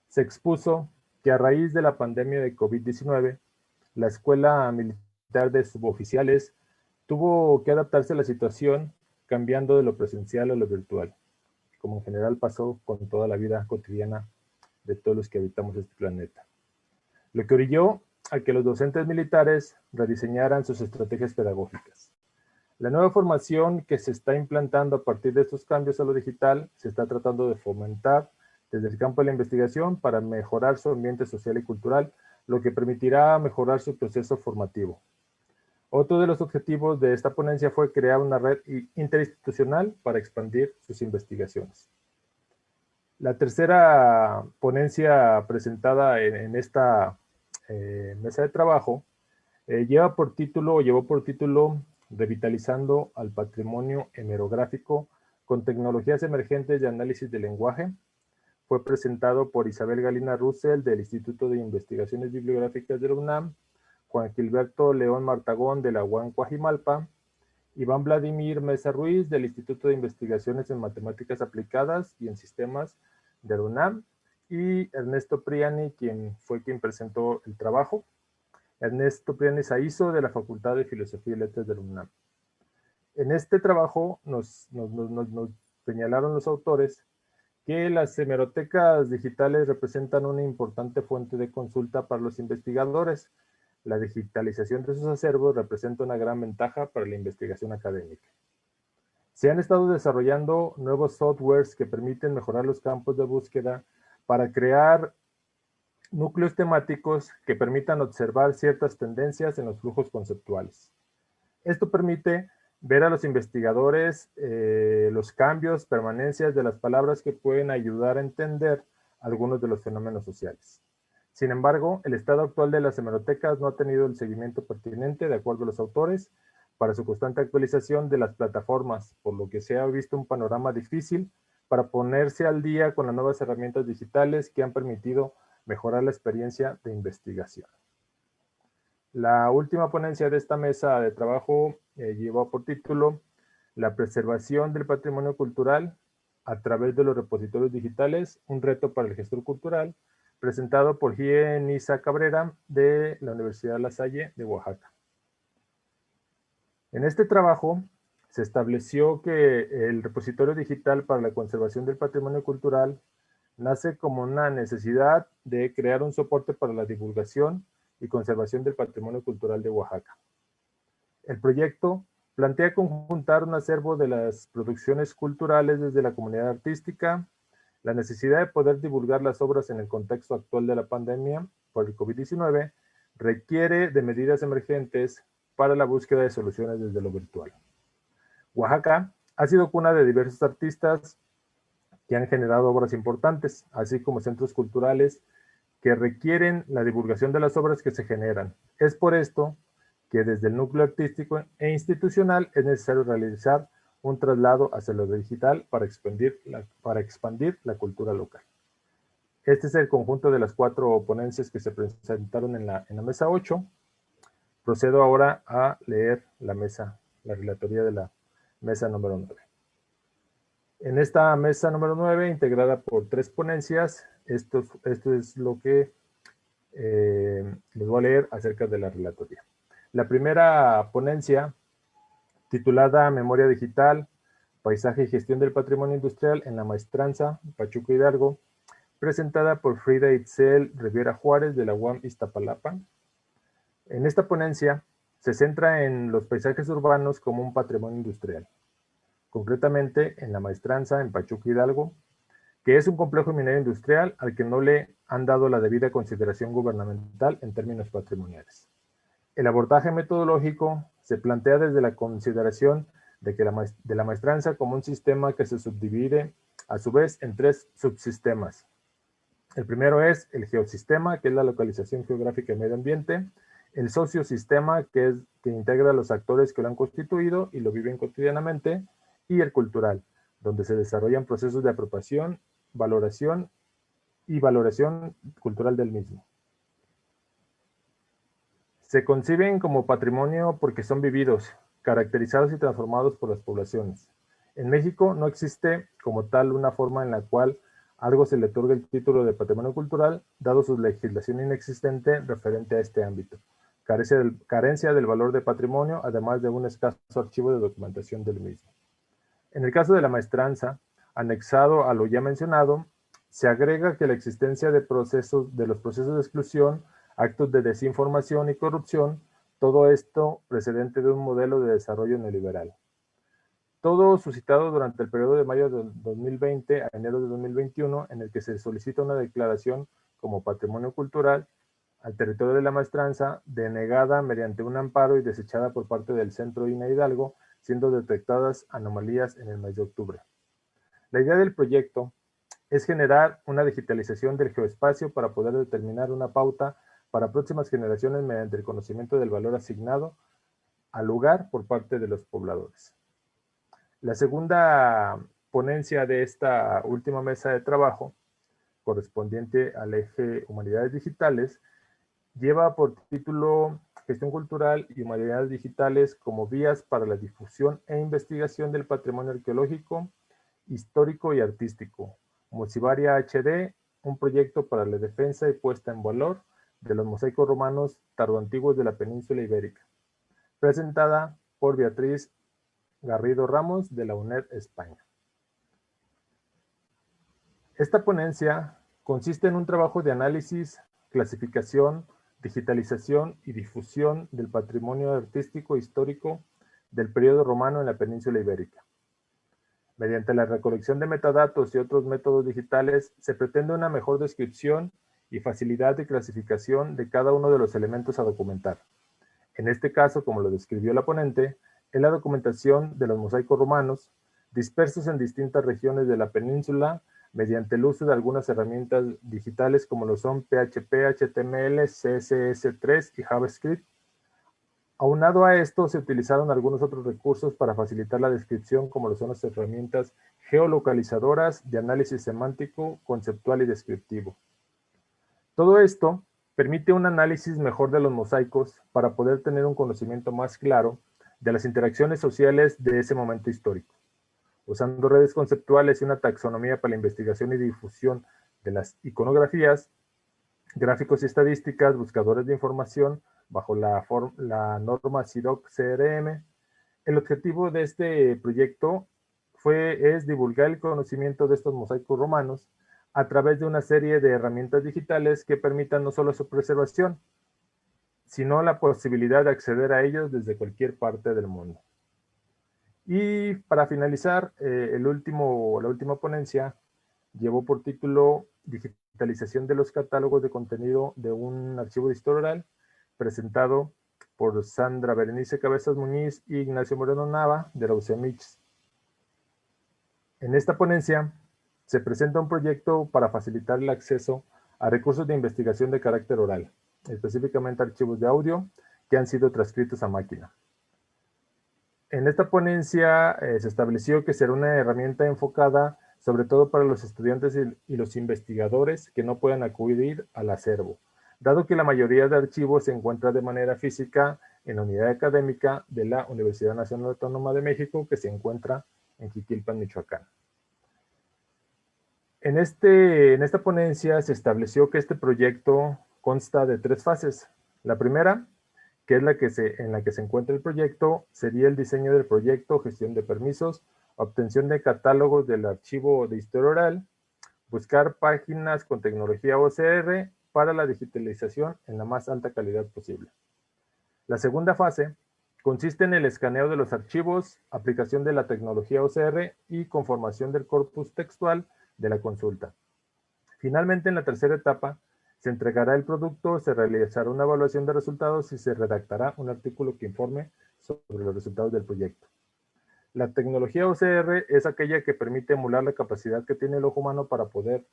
se expuso que a raíz de la pandemia de COVID-19, la Escuela Militar de Suboficiales tuvo que adaptarse a la situación cambiando de lo presencial a lo virtual, como en general pasó con toda la vida cotidiana de todos los que habitamos este planeta. Lo que orilló a que los docentes militares rediseñaran sus estrategias pedagógicas. La nueva formación que se está implantando a partir de estos cambios a lo digital se está tratando de fomentar desde el campo de la investigación para mejorar su ambiente social y cultural, lo que permitirá mejorar su proceso formativo. Otro de los objetivos de esta ponencia fue crear una red interinstitucional para expandir sus investigaciones. La tercera ponencia presentada en esta mesa de trabajo llevó por título Revitalizando al patrimonio hemerográfico con tecnologías emergentes de análisis de lenguaje. Fue presentado por Isabel Galina Russell del Instituto de Investigaciones Bibliográficas de la UNAM, Juan Gilberto León Martagón de la UAM Coajimalpa, Iván Vladimir Mesa Ruiz del Instituto de Investigaciones en Matemáticas Aplicadas y en Sistemas de la UNAM, y Ernesto Priani, quien presentó el trabajo. Ernesto Priani Saizo de la Facultad de Filosofía y Letras de la UNAM. En este trabajo nos señalaron los autores que las hemerotecas digitales representan una importante fuente de consulta para los investigadores. La digitalización de sus acervos representa una gran ventaja para la investigación académica. Se han estado desarrollando nuevos softwares que permiten mejorar los campos de búsqueda para crear núcleos temáticos que permitan observar ciertas tendencias en los flujos conceptuales. Esto permite ver a los investigadores los cambios, permanencias de las palabras que pueden ayudar a entender algunos de los fenómenos sociales. Sin embargo, el estado actual de las hemerotecas no ha tenido el seguimiento pertinente, de acuerdo a los autores, para su constante actualización de las plataformas, por lo que se ha visto un panorama difícil para ponerse al día con las nuevas herramientas digitales que han permitido mejorar la experiencia de investigación. La última ponencia de esta mesa de trabajo llevó por título La preservación del patrimonio cultural a través de los repositorios digitales, un reto para el gestor cultural, presentado por Gie Nisa Cabrera de la Universidad La Salle de Oaxaca. En este trabajo se estableció que el repositorio digital para la conservación del patrimonio cultural nace como una necesidad de crear un soporte para la divulgación y conservación del patrimonio cultural de Oaxaca. El proyecto plantea conjuntar un acervo de las producciones culturales desde la comunidad artística, la necesidad de poder divulgar las obras en el contexto actual de la pandemia por el COVID-19 requiere de medidas emergentes para la búsqueda de soluciones desde lo virtual. Oaxaca ha sido cuna de diversos artistas que han generado obras importantes, así como centros culturales que requieren la divulgación de las obras que se generan. Es por esto que desde el núcleo artístico e institucional es necesario realizar un traslado hacia lo digital para expandir la cultura local. Este es el conjunto de las 4 ponencias que se presentaron en la mesa 8. Procedo ahora a leer la relatoría de la mesa número 9. En esta mesa número 9, integrada por 3 ponencias, esto es lo que les voy a leer acerca de la relatoría. La primera ponencia, titulada Memoria Digital, Paisaje y Gestión del Patrimonio Industrial en la Maestranza, Pachuca Hidalgo, presentada por Frida Itzel Riviera Juárez de la UAM Iztapalapa. En esta ponencia se centra en los paisajes urbanos como un patrimonio industrial, concretamente en la Maestranza en Pachuca Hidalgo, que es un complejo minero industrial al que no le han dado la debida consideración gubernamental en términos patrimoniales. El abordaje metodológico se plantea desde la consideración de la maestranza como un sistema que se subdivide a su vez en 3 subsistemas. El primero es el geosistema, que es la localización geográfica y medio ambiente; el sociosistema, que integra a los actores que lo han constituido y lo viven cotidianamente; y el cultural, donde se desarrollan procesos de apropiación, valoración y valoración cultural del mismo. Se conciben como patrimonio porque son vividos, caracterizados y transformados por las poblaciones. En México no existe como tal una forma en la cual algo se le otorgue el título de patrimonio cultural, dado su legislación inexistente referente a este ámbito. Carencia del valor de patrimonio, además de un escaso archivo de documentación del mismo. En el caso de la maestranza, anexado a lo ya mencionado, se agrega que la existencia de los procesos de exclusión actos de desinformación y corrupción, todo esto precedente de un modelo de desarrollo neoliberal. Todo suscitado durante el periodo de mayo de 2020 a enero de 2021, en el que se solicita una declaración como patrimonio cultural al territorio de la maestranza, denegada mediante un amparo y desechada por parte del Centro INA Hidalgo, siendo detectadas anomalías en el mes de octubre. La idea del proyecto es generar una digitalización del geoespacio para poder determinar una pauta para próximas generaciones mediante el conocimiento del valor asignado al lugar por parte de los pobladores. La segunda ponencia de esta última mesa de trabajo, correspondiente al eje Humanidades Digitales, lleva por título Gestión Cultural y Humanidades Digitales como vías para la difusión e investigación del patrimonio arqueológico, histórico y artístico. Mosivaria HD, un proyecto para la defensa y puesta en valor de los mosaicos romanos tardoantiguos de la península ibérica. Presentada por Beatriz Garrido Ramos de la UNED España. Esta ponencia consiste en un trabajo de análisis, clasificación, digitalización y difusión del patrimonio artístico histórico del periodo romano en la península ibérica. Mediante la recolección de metadatos y otros métodos digitales, se pretende una mejor descripción y facilidad de clasificación de cada uno de los elementos a documentar. En este caso, como lo describió la ponente, es la documentación de los mosaicos romanos, dispersos en distintas regiones de la península, mediante el uso de algunas herramientas digitales como lo son PHP, HTML, CSS3 y JavaScript. Aunado a esto, se utilizaron algunos otros recursos para facilitar la descripción, como lo son las herramientas geolocalizadoras de análisis semántico, conceptual y descriptivo. Todo esto permite un análisis mejor de los mosaicos para poder tener un conocimiento más claro de las interacciones sociales de ese momento histórico. Usando redes conceptuales y una taxonomía para la investigación y difusión de las iconografías, gráficos y estadísticas, buscadores de información, bajo la norma CIROC CRM. El objetivo de este proyecto es divulgar el conocimiento de estos mosaicos romanos a través de una serie de herramientas digitales que permitan no solo su preservación, sino la posibilidad de acceder a ellos desde cualquier parte del mundo. Y para finalizar, la última ponencia llevó por título Digitalización de los catálogos de contenido de un archivo de historia oral, presentado por Sandra Berenice Cabezas Muñiz y Ignacio Moreno Nava, de la UCEMIX. En esta ponencia se presenta un proyecto para facilitar el acceso a recursos de investigación de carácter oral, específicamente archivos de audio que han sido transcritos a máquina. En esta ponencia se estableció que será una herramienta enfocada sobre todo para los estudiantes y los investigadores que no puedan acudir al acervo, dado que la mayoría de archivos se encuentra de manera física en la unidad académica de la Universidad Nacional Autónoma de México, que se encuentra en Jiquilpan, Michoacán. En esta ponencia se estableció que este proyecto consta de 3 fases. La primera, que es en la que se encuentra el proyecto, sería el diseño del proyecto, gestión de permisos, obtención de catálogos del archivo de historia oral, buscar páginas con tecnología OCR para la digitalización en la más alta calidad posible. La segunda fase consiste en el escaneo de los archivos, aplicación de la tecnología OCR y conformación del corpus textual de la consulta. Finalmente, en la tercera etapa, se entregará el producto, se realizará una evaluación de resultados y se redactará un artículo que informe sobre los resultados del proyecto. La tecnología OCR es aquella que permite emular la capacidad que tiene el ojo humano para poder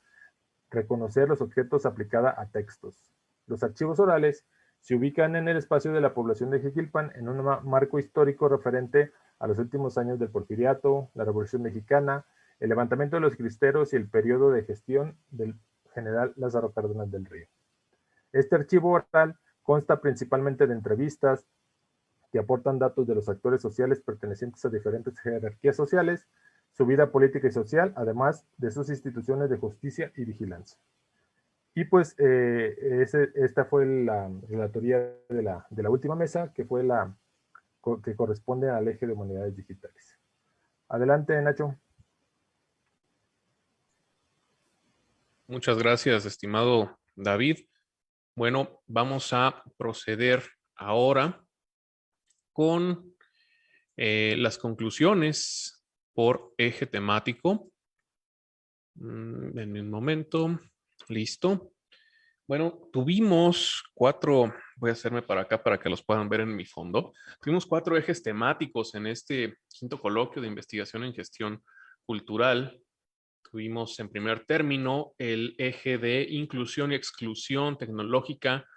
reconocer los objetos aplicada a textos. Los archivos orales se ubican en el espacio de la población de Jiquilpan en un marco histórico referente a los últimos años del Porfiriato, la Revolución Mexicana, el levantamiento de los cristeros y el periodo de gestión del general Lázaro Cárdenas del Río. Este archivo oral consta principalmente de entrevistas que aportan datos de los actores sociales pertenecientes a diferentes jerarquías sociales, su vida política y social, además de sus instituciones de justicia y vigilancia. Y pues esta fue la relatoría de la última mesa, que fue que corresponde al eje de humanidades digitales. Adelante, Nacho. Muchas gracias, estimado David. Bueno, vamos a proceder ahora con las conclusiones por eje temático. En un momento. Listo. Bueno, tuvimos 4, voy a hacerme para acá para que los puedan ver en mi fondo. Tuvimos 4 ejes temáticos en este quinto coloquio de investigación en gestión cultural. Tuvimos en primer término el eje de inclusión y exclusión tecnológica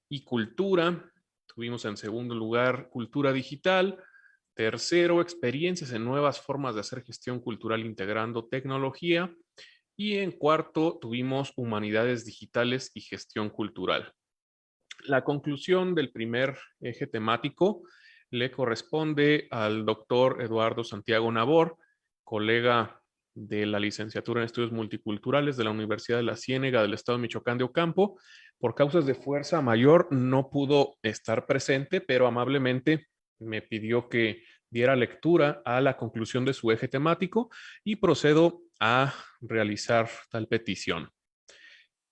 y cultura. Tuvimos en segundo lugar cultura digital. Tercero, experiencias en nuevas formas de hacer gestión cultural integrando tecnología. Y en cuarto, tuvimos humanidades digitales y gestión cultural. La conclusión del primer eje temático le corresponde al doctor Eduardo Santiago Nabor, colega de la licenciatura en estudios multiculturales de la Universidad de la Ciénega del Estado de Michoacán de Ocampo. Por causas de fuerza mayor no pudo estar presente, pero amablemente me pidió que diera lectura a la conclusión de su eje temático y procedo a realizar tal petición.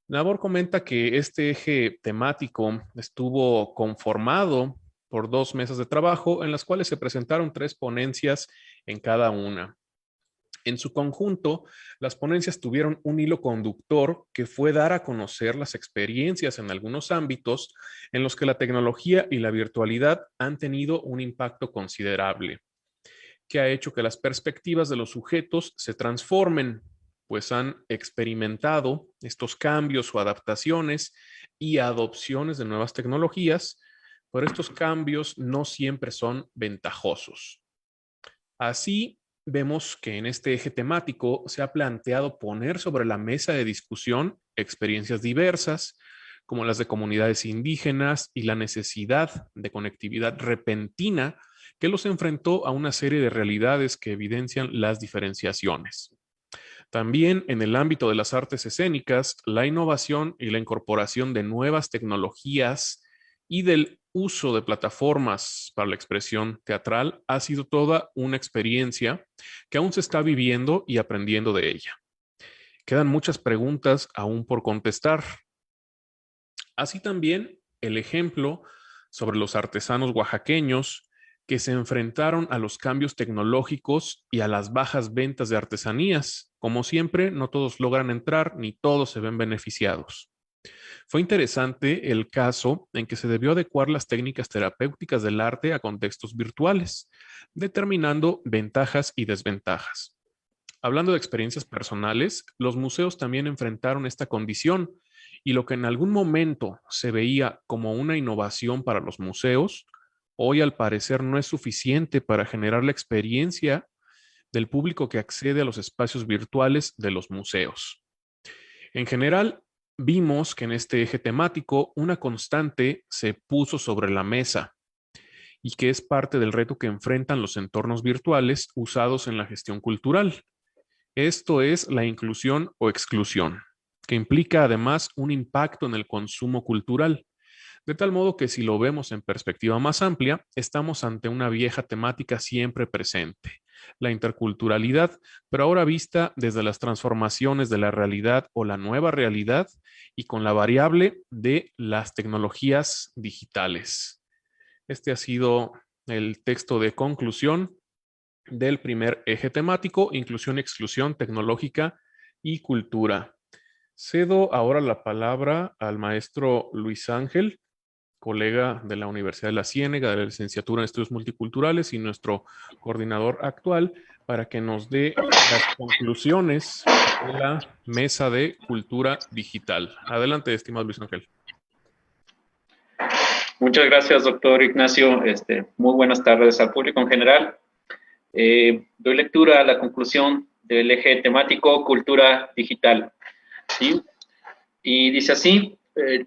Nabor comenta que este eje temático estuvo conformado por 2 mesas de trabajo en las cuales se presentaron 3 ponencias en cada una. En su conjunto, las ponencias tuvieron un hilo conductor que fue dar a conocer las experiencias en algunos ámbitos en los que la tecnología y la virtualidad han tenido un impacto considerable, que ha hecho que las perspectivas de los sujetos se transformen, pues han experimentado estos cambios o adaptaciones y adopciones de nuevas tecnologías, pero estos cambios no siempre son ventajosos. Así, vemos que en este eje temático se ha planteado poner sobre la mesa de discusión experiencias diversas, como las de comunidades indígenas y la necesidad de conectividad repentina que los enfrentó a una serie de realidades que evidencian las diferenciaciones. También en el ámbito de las artes escénicas, la innovación y la incorporación de nuevas tecnologías y del uso de plataformas para la expresión teatral ha sido toda una experiencia que aún se está viviendo y aprendiendo de ella. Quedan muchas preguntas aún por contestar. Así también el ejemplo sobre los artesanos oaxaqueños que se enfrentaron a los cambios tecnológicos y a las bajas ventas de artesanías. Como siempre, no todos logran entrar ni todos se ven beneficiados. Fue interesante el caso en que se debió adecuar las técnicas terapéuticas del arte a contextos virtuales, determinando ventajas y desventajas. Hablando de experiencias personales, los museos también enfrentaron esta condición y lo que en algún momento se veía como una innovación para los museos, hoy al parecer no es suficiente para generar la experiencia del público que accede a los espacios virtuales de los museos. En general, vimos que en este eje temático una constante se puso sobre la mesa y que es parte del reto que enfrentan los entornos virtuales usados en la gestión cultural. Esto es la inclusión o exclusión, que implica además un impacto en el consumo cultural. De tal modo que si lo vemos en perspectiva más amplia, estamos ante una vieja temática siempre presente, la interculturalidad, pero ahora vista desde las transformaciones de la realidad o la nueva realidad y con la variable de las tecnologías digitales. Este ha sido el texto de conclusión del primer eje temático, inclusión y exclusión tecnológica y cultura. Cedo ahora la palabra al maestro Luis Ángel, colega de la Universidad de la Ciénega, de la licenciatura en estudios multiculturales y nuestro coordinador actual, para que nos dé las conclusiones de la mesa de cultura digital. Adelante, estimado Luis Ángel. Muchas gracias, doctor Ignacio. Muy buenas tardes al público en general. Doy lectura a la conclusión del eje temático cultura digital. ¿Sí? Y dice así,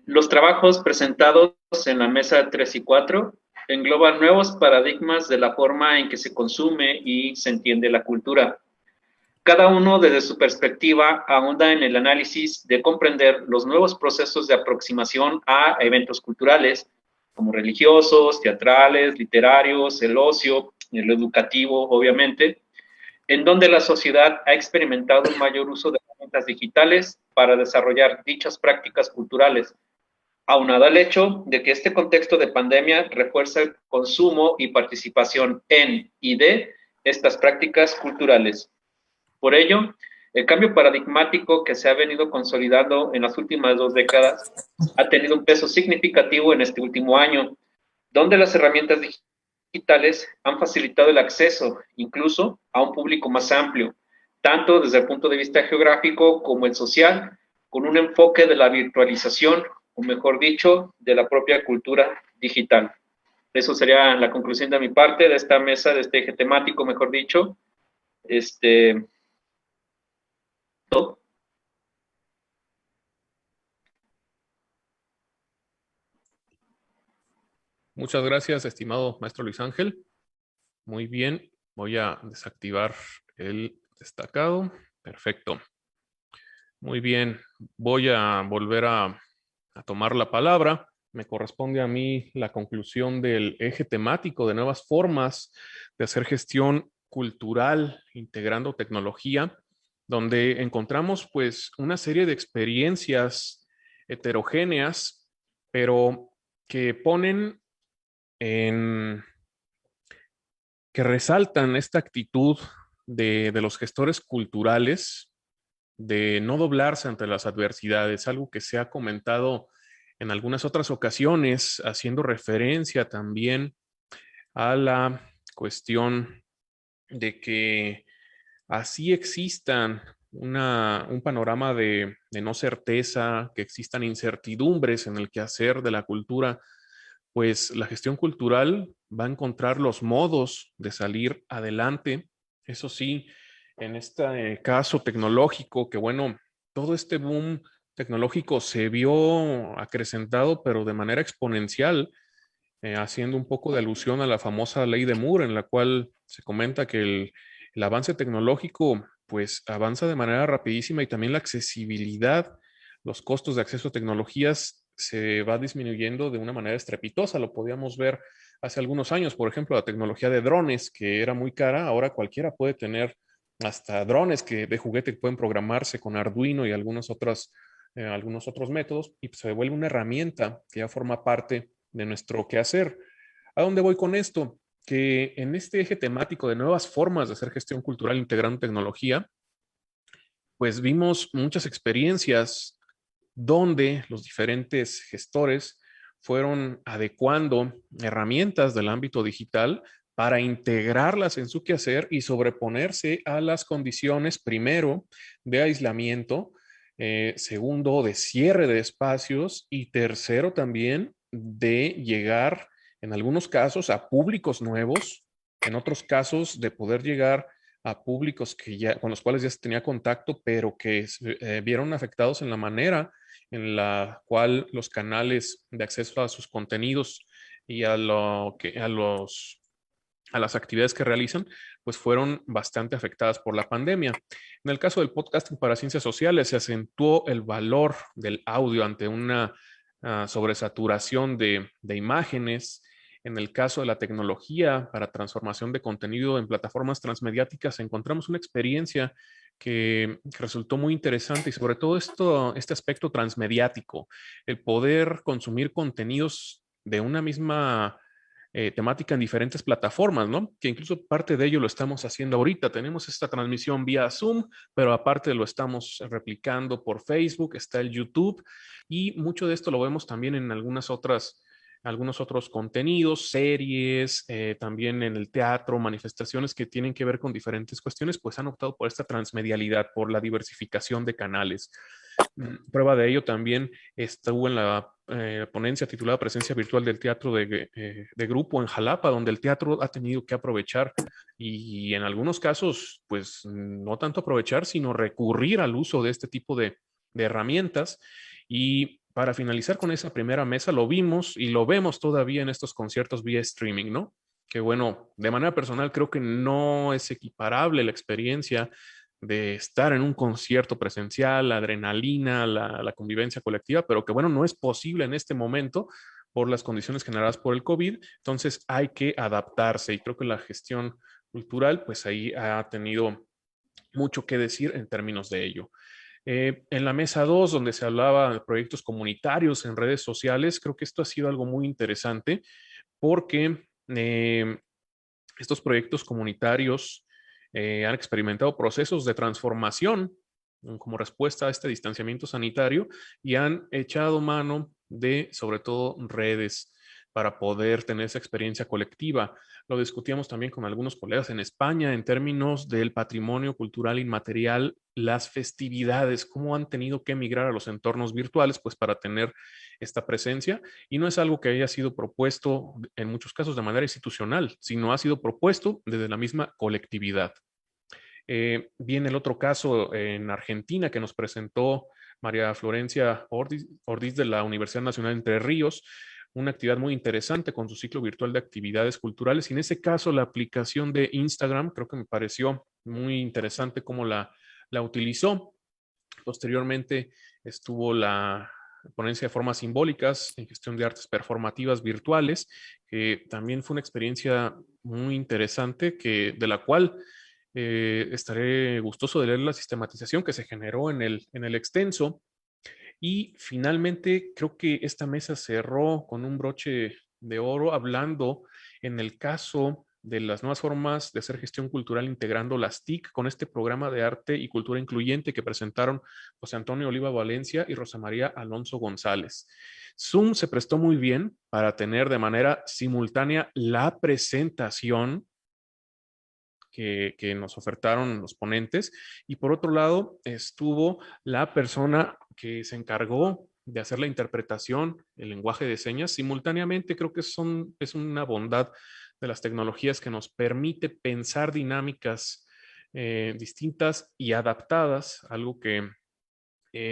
los trabajos presentados en la mesa 3 y 4 engloban nuevos paradigmas de la forma en que se consume y se entiende la cultura. Cada uno, desde su perspectiva, ahonda en el análisis de comprender los nuevos procesos de aproximación a eventos culturales, como religiosos, teatrales, literarios, el ocio, el educativo, obviamente, en donde la sociedad ha experimentado un mayor uso de herramientas digitales para desarrollar dichas prácticas culturales, aunado al hecho de que este contexto de pandemia refuerza el consumo y participación en y de estas prácticas culturales. Por ello, el cambio paradigmático que se ha venido consolidando en las últimas 2 décadas ha tenido un peso significativo en este último año, donde las herramientas digitales han facilitado el acceso incluso a un público más amplio, tanto desde el punto de vista geográfico como el social, con un enfoque de la virtualización, o mejor dicho, de la propia cultura digital. Eso sería la conclusión de mi parte de esta mesa, de este eje temático, mejor dicho. ¿Todo? Muchas gracias, estimado maestro Luis Ángel. Muy bien, voy a desactivar el destacado. Perfecto. Muy bien, voy a volver a tomar la palabra. Me corresponde a mí la conclusión del eje temático de nuevas formas de hacer gestión cultural integrando tecnología, donde encontramos pues una serie de experiencias heterogéneas, pero que ponen en, que resaltan esta actitud de los gestores culturales de no doblarse ante las adversidades, algo que se ha comentado en algunas otras ocasiones, haciendo referencia también a la cuestión de que así existan un panorama de no certeza, que existan incertidumbres en el quehacer de la cultura, pues la gestión cultural va a encontrar los modos de salir adelante. Eso sí, en este caso tecnológico, que bueno, todo este boom tecnológico se vio acrecentado, pero de manera exponencial, haciendo un poco de alusión a la famosa ley de Moore, en la cual se comenta que el avance tecnológico pues avanza de manera rapidísima y también la accesibilidad, los costos de acceso a tecnologías se va disminuyendo de una manera estrepitosa. Lo podíamos ver hace algunos años, por ejemplo, la tecnología de drones, que era muy cara, ahora cualquiera puede tener hasta drones que de juguete pueden programarse con Arduino y algunos otros métodos, y se vuelve una herramienta que ya forma parte de nuestro quehacer. ¿A dónde voy con esto? Que en este eje temático de nuevas formas de hacer gestión cultural integrando tecnología, pues vimos muchas experiencias donde los diferentes gestores fueron adecuando herramientas del ámbito digital para integrarlas en su quehacer y sobreponerse a las condiciones, primero, de aislamiento, segundo, de cierre de espacios y tercero, también de llegar, en algunos casos, a públicos nuevos, en otros casos, de poder llegar a públicos con los cuales ya se tenía contacto, pero que vieron afectados en la manera en la cual los canales de acceso a sus contenidos y a las actividades que realizan, pues fueron bastante afectadas por la pandemia. En el caso del podcasting para ciencias sociales, se acentuó el valor del audio ante una sobresaturación de imágenes. En el caso de la tecnología para transformación de contenido en plataformas transmediáticas, encontramos una experiencia que resultó muy interesante y sobre todo este aspecto transmediático, el poder consumir contenidos de una misma temática en diferentes plataformas, ¿no? Que incluso parte de ello lo estamos haciendo ahorita. Tenemos esta transmisión vía Zoom, pero aparte lo estamos replicando por Facebook, está el YouTube y mucho de esto lo vemos también en algunos otros contenidos, series, también en el teatro, manifestaciones que tienen que ver con diferentes cuestiones, pues han optado por esta transmedialidad, por la diversificación de canales. Prueba de ello también estuvo en la ponencia titulada Presencia Virtual del Teatro de Grupo en Jalapa, donde el teatro ha tenido que aprovechar y en algunos casos, pues no tanto aprovechar, sino recurrir al uso de este tipo de herramientas. Y para finalizar con esa primera mesa, lo vimos y lo vemos todavía en estos conciertos vía streaming, ¿no? Que bueno, de manera personal creo que no es equiparable la experiencia de estar en un concierto presencial, la adrenalina, la convivencia colectiva, pero que bueno, no es posible en este momento por las condiciones generadas por el COVID. Entonces hay que adaptarse y creo que la gestión cultural pues ahí ha tenido mucho que decir en términos de ello. En la mesa 2, donde se hablaba de proyectos comunitarios en redes sociales, creo que esto ha sido algo muy interesante porque estos proyectos comunitarios han experimentado procesos de transformación como respuesta a este distanciamiento sanitario y han echado mano de, sobre todo, redes para poder tener esa experiencia colectiva. Lo discutíamos también con algunos colegas en España en términos del patrimonio cultural inmaterial, las festividades, cómo han tenido que migrar a los entornos virtuales, pues para tener esta presencia. Y no es algo que haya sido propuesto en muchos casos de manera institucional, sino ha sido propuesto desde la misma colectividad. Viene el otro caso en Argentina que nos presentó María Florencia Ordiz de la Universidad Nacional de Entre Ríos, una actividad muy interesante con su ciclo virtual de actividades culturales. Y en ese caso, la aplicación de Instagram, creo que me pareció muy interesante cómo la utilizó. Posteriormente estuvo la ponencia de formas simbólicas en gestión de artes performativas virtuales, que también fue una experiencia muy interesante de la cual estaré gustoso de leer la sistematización que se generó en el extenso. Y finalmente, creo que esta mesa cerró con un broche de oro hablando en el caso de las nuevas formas de hacer gestión cultural integrando las TIC con este programa de arte y cultura incluyente que presentaron José Antonio Oliva Valencia y Rosa María Alonso González. Zoom se prestó muy bien para tener de manera simultánea la presentación que nos ofertaron los ponentes. Y por otro lado, estuvo la persona que se encargó de hacer la interpretación, el lenguaje de señas. Simultáneamente, creo que es una bondad de las tecnologías que nos permite pensar dinámicas distintas y adaptadas, algo que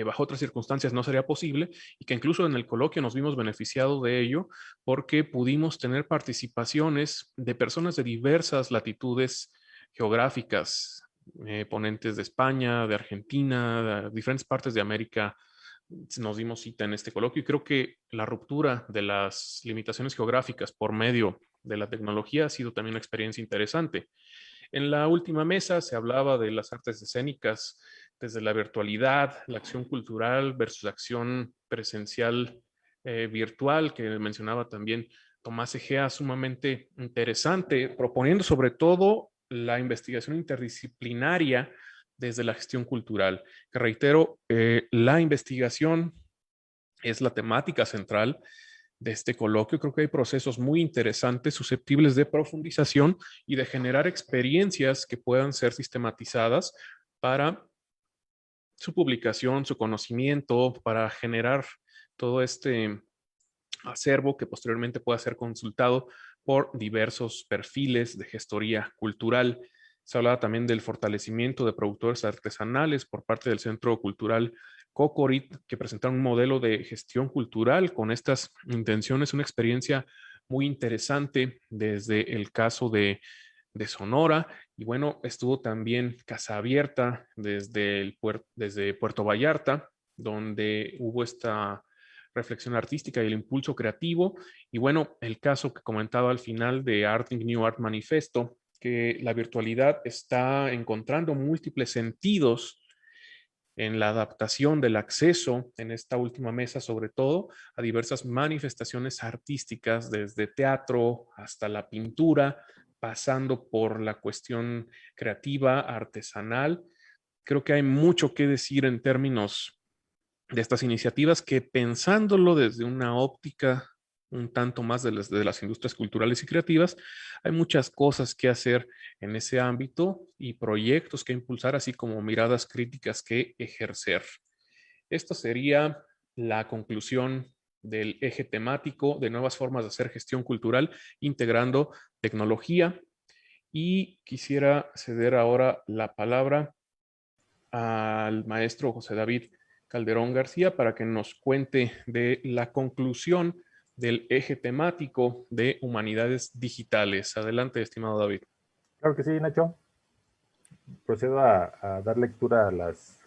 bajo otras circunstancias no sería posible y que incluso en el coloquio nos vimos beneficiados de ello porque pudimos tener participaciones de personas de diversas latitudes geográficas, ponentes de España, de Argentina, de diferentes partes de América. Nos dimos cita en este coloquio y creo que la ruptura de las limitaciones geográficas por medio de la tecnología ha sido también una experiencia interesante. En la última mesa se hablaba de las artes escénicas desde la virtualidad, la acción cultural versus acción presencial virtual, que mencionaba también Tomás Egea, sumamente interesante, proponiendo sobre todo la investigación interdisciplinaria desde la gestión cultural, que reitero, la investigación es la temática central de este coloquio. Creo que hay procesos muy interesantes, susceptibles de profundización y de generar experiencias que puedan ser sistematizadas para su publicación, su conocimiento, para generar todo este acervo que posteriormente pueda ser consultado por diversos perfiles de gestoría cultural. Se hablaba también del fortalecimiento de productores artesanales por parte del Centro Cultural Cocorit, que presentaron un modelo de gestión cultural con estas intenciones, una experiencia muy interesante desde el caso de Sonora. Y bueno, estuvo también Casa Abierta desde Puerto Vallarta, donde hubo esta reflexión artística y el impulso creativo. Y bueno, el caso que comentaba al final de Arting New Art Manifesto, que la virtualidad está encontrando múltiples sentidos en la adaptación del acceso en esta última mesa, sobre todo a diversas manifestaciones artísticas, desde teatro hasta la pintura, pasando por la cuestión creativa, artesanal. Creo que hay mucho que decir en términos de estas iniciativas que pensándolo desde una óptica un tanto más de las industrias culturales y creativas, hay muchas cosas que hacer en ese ámbito y proyectos que impulsar, así como miradas críticas que ejercer. Esta sería la conclusión del eje temático de nuevas formas de hacer gestión cultural integrando tecnología. Y quisiera ceder ahora la palabra al maestro José David Calderón García para que nos cuente de la conclusión del eje temático de humanidades digitales. Adelante, estimado David. Claro que sí, Nacho. Procedo a dar lectura a las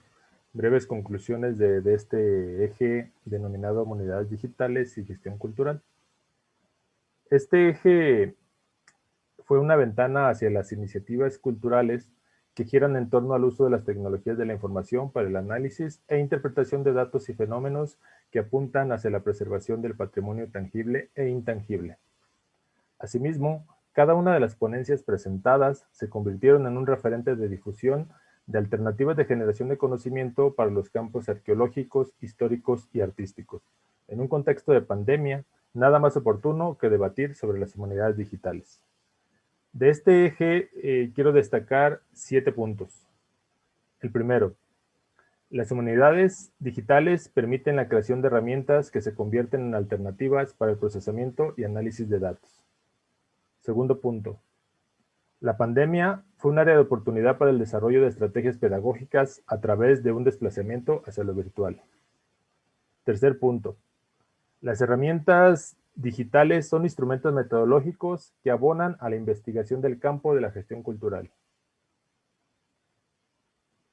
breves conclusiones de este eje denominado humanidades digitales y gestión cultural. Este eje fue una ventana hacia las iniciativas culturales que giran en torno al uso de las tecnologías de la información para el análisis e interpretación de datos y fenómenos que apuntan hacia la preservación del patrimonio tangible e intangible. Asimismo, cada una de las ponencias presentadas se convirtieron en un referente de difusión de alternativas de generación de conocimiento para los campos arqueológicos, históricos y artísticos. En un contexto de pandemia, nada más oportuno que debatir sobre las humanidades digitales. De este eje quiero destacar 7 puntos. El primero, las humanidades digitales permiten la creación de herramientas que se convierten en alternativas para el procesamiento y análisis de datos. Segundo punto, la pandemia fue un área de oportunidad para el desarrollo de estrategias pedagógicas a través de un desplazamiento hacia lo virtual. Tercer punto, las herramientas digitales son instrumentos metodológicos que abonan a la investigación del campo de la gestión cultural.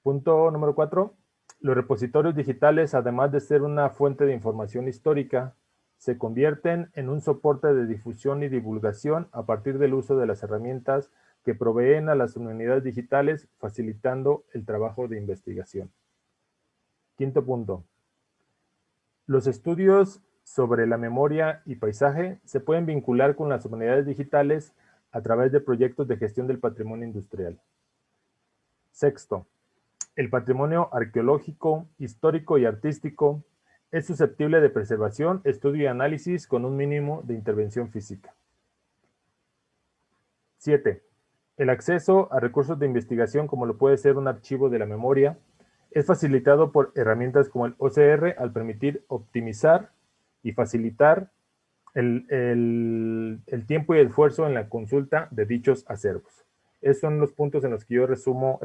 Punto número 4. Los repositorios digitales, además de ser una fuente de información histórica, se convierten en un soporte de difusión y divulgación a partir del uso de las herramientas que proveen a las unidades digitales, facilitando el trabajo de investigación. Quinto punto. Los estudios sobre la memoria y paisaje se pueden vincular con las humanidades digitales a través de proyectos de gestión del patrimonio industrial. Sexto, el patrimonio arqueológico, histórico y artístico es susceptible de preservación, estudio y análisis con un mínimo de intervención física. 7. El acceso a recursos de investigación, como lo puede ser un archivo de la memoria, es facilitado por herramientas como el OCR al permitir optimizar y facilitar el tiempo y el esfuerzo en la consulta de dichos acervos. Esos son los puntos en los que yo resumo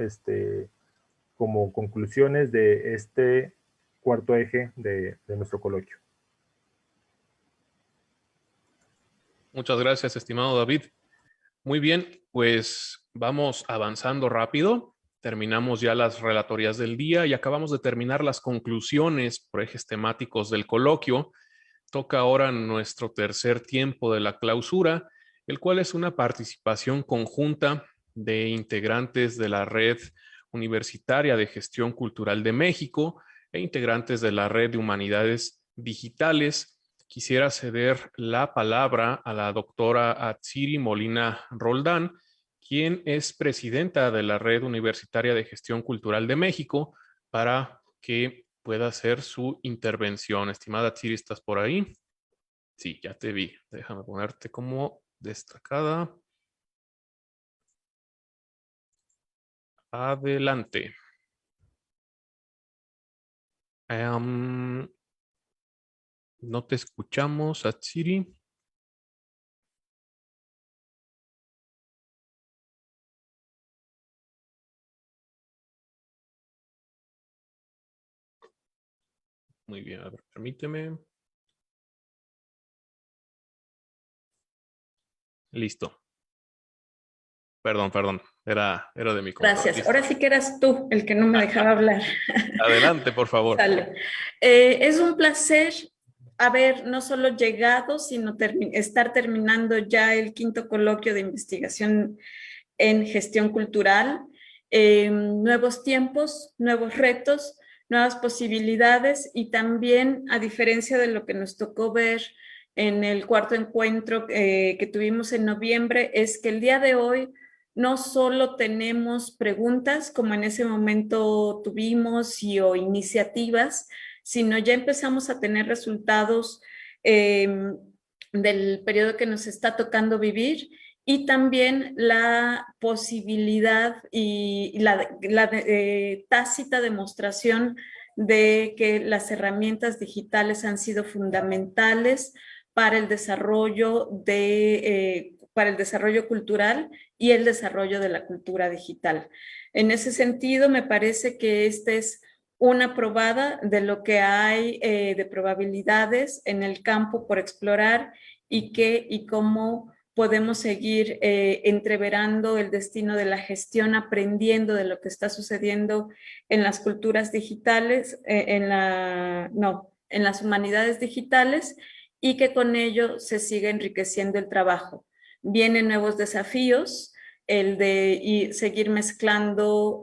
como conclusiones de este cuarto eje de nuestro coloquio. Muchas gracias, estimado David. Muy bien, pues vamos avanzando rápido. Terminamos ya las relatorías del día y acabamos de terminar las conclusiones por ejes temáticos del coloquio. Toca ahora nuestro tercer tiempo de la clausura, el cual es una participación conjunta de integrantes de la Red Universitaria de Gestión Cultural de México e integrantes de la Red de Humanidades Digitales. Quisiera ceder la palabra a la doctora Atsiri Molina Roldán, quien es presidenta de la Red Universitaria de Gestión Cultural de México, para que pueda hacer su intervención. Estimada Atsiri, ¿estás por ahí? Sí, ya te vi. Déjame ponerte como destacada. Adelante. No te escuchamos, Atsiri. Muy bien, a ver, permíteme. Listo. Perdón. Era de mi control. Gracias. Listo. Ahora sí que eras tú el que no me dejaba hablar. Adelante, por favor. Sale. Es un placer haber no solo llegado, sino estar terminando ya el quinto coloquio de investigación en gestión cultural. Nuevos tiempos, nuevos retos, nuevas posibilidades y también, a diferencia de lo que nos tocó ver en el cuarto encuentro que tuvimos en noviembre, es que el día de hoy no solo tenemos preguntas, como en ese momento tuvimos, o iniciativas, sino ya empezamos a tener resultados del periodo que nos está tocando vivir y también la posibilidad y la tácita demostración de que las herramientas digitales han sido fundamentales para el desarrollo cultural y el desarrollo de la cultura digital. En ese sentido, me parece que esta es una probada de lo que hay de probabilidades en el campo por explorar y cómo podemos seguir entreverando el destino de la gestión, aprendiendo de lo que está sucediendo en las culturas digitales, en las humanidades digitales, y que con ello se sigue enriqueciendo el trabajo. Vienen nuevos desafíos el de seguir mezclando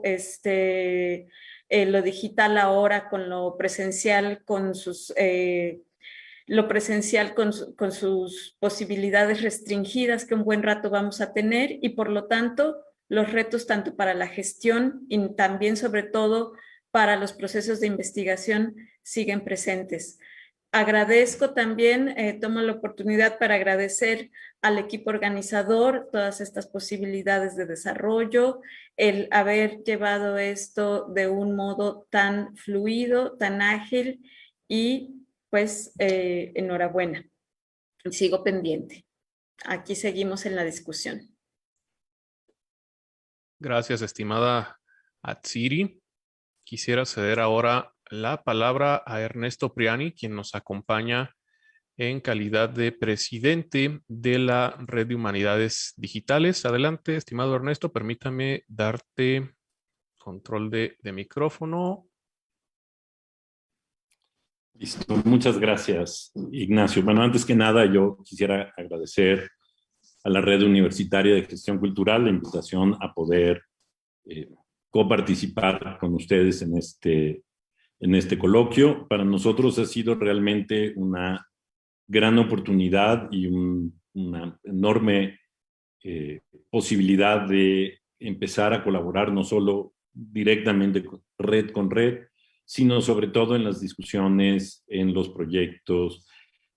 lo digital ahora con lo presencial, con sus con sus posibilidades restringidas que un buen rato vamos a tener, y por lo tanto los retos tanto para la gestión y también sobre todo para los procesos de investigación siguen presentes. Agradezco también, tomo la oportunidad para agradecer al equipo organizador todas estas posibilidades de desarrollo, el haber llevado esto de un modo tan fluido, tan ágil, y pues enhorabuena. Sigo pendiente. Aquí seguimos en la discusión. Gracias, estimada Atsiri. Quisiera ceder ahora la palabra a Ernesto Priani, quien nos acompaña en calidad de presidente de la Red de Humanidades Digitales. Adelante, estimado Ernesto, permítame darte control de micrófono. Listo, muchas gracias, Ignacio. Bueno, antes que nada, yo quisiera agradecer a la Red Universitaria de Gestión Cultural la invitación a poder coparticipar con ustedes en este coloquio. Para nosotros ha sido realmente una gran oportunidad y una enorme posibilidad de empezar a colaborar no solo directamente con red, sino sobre todo en las discusiones, en los proyectos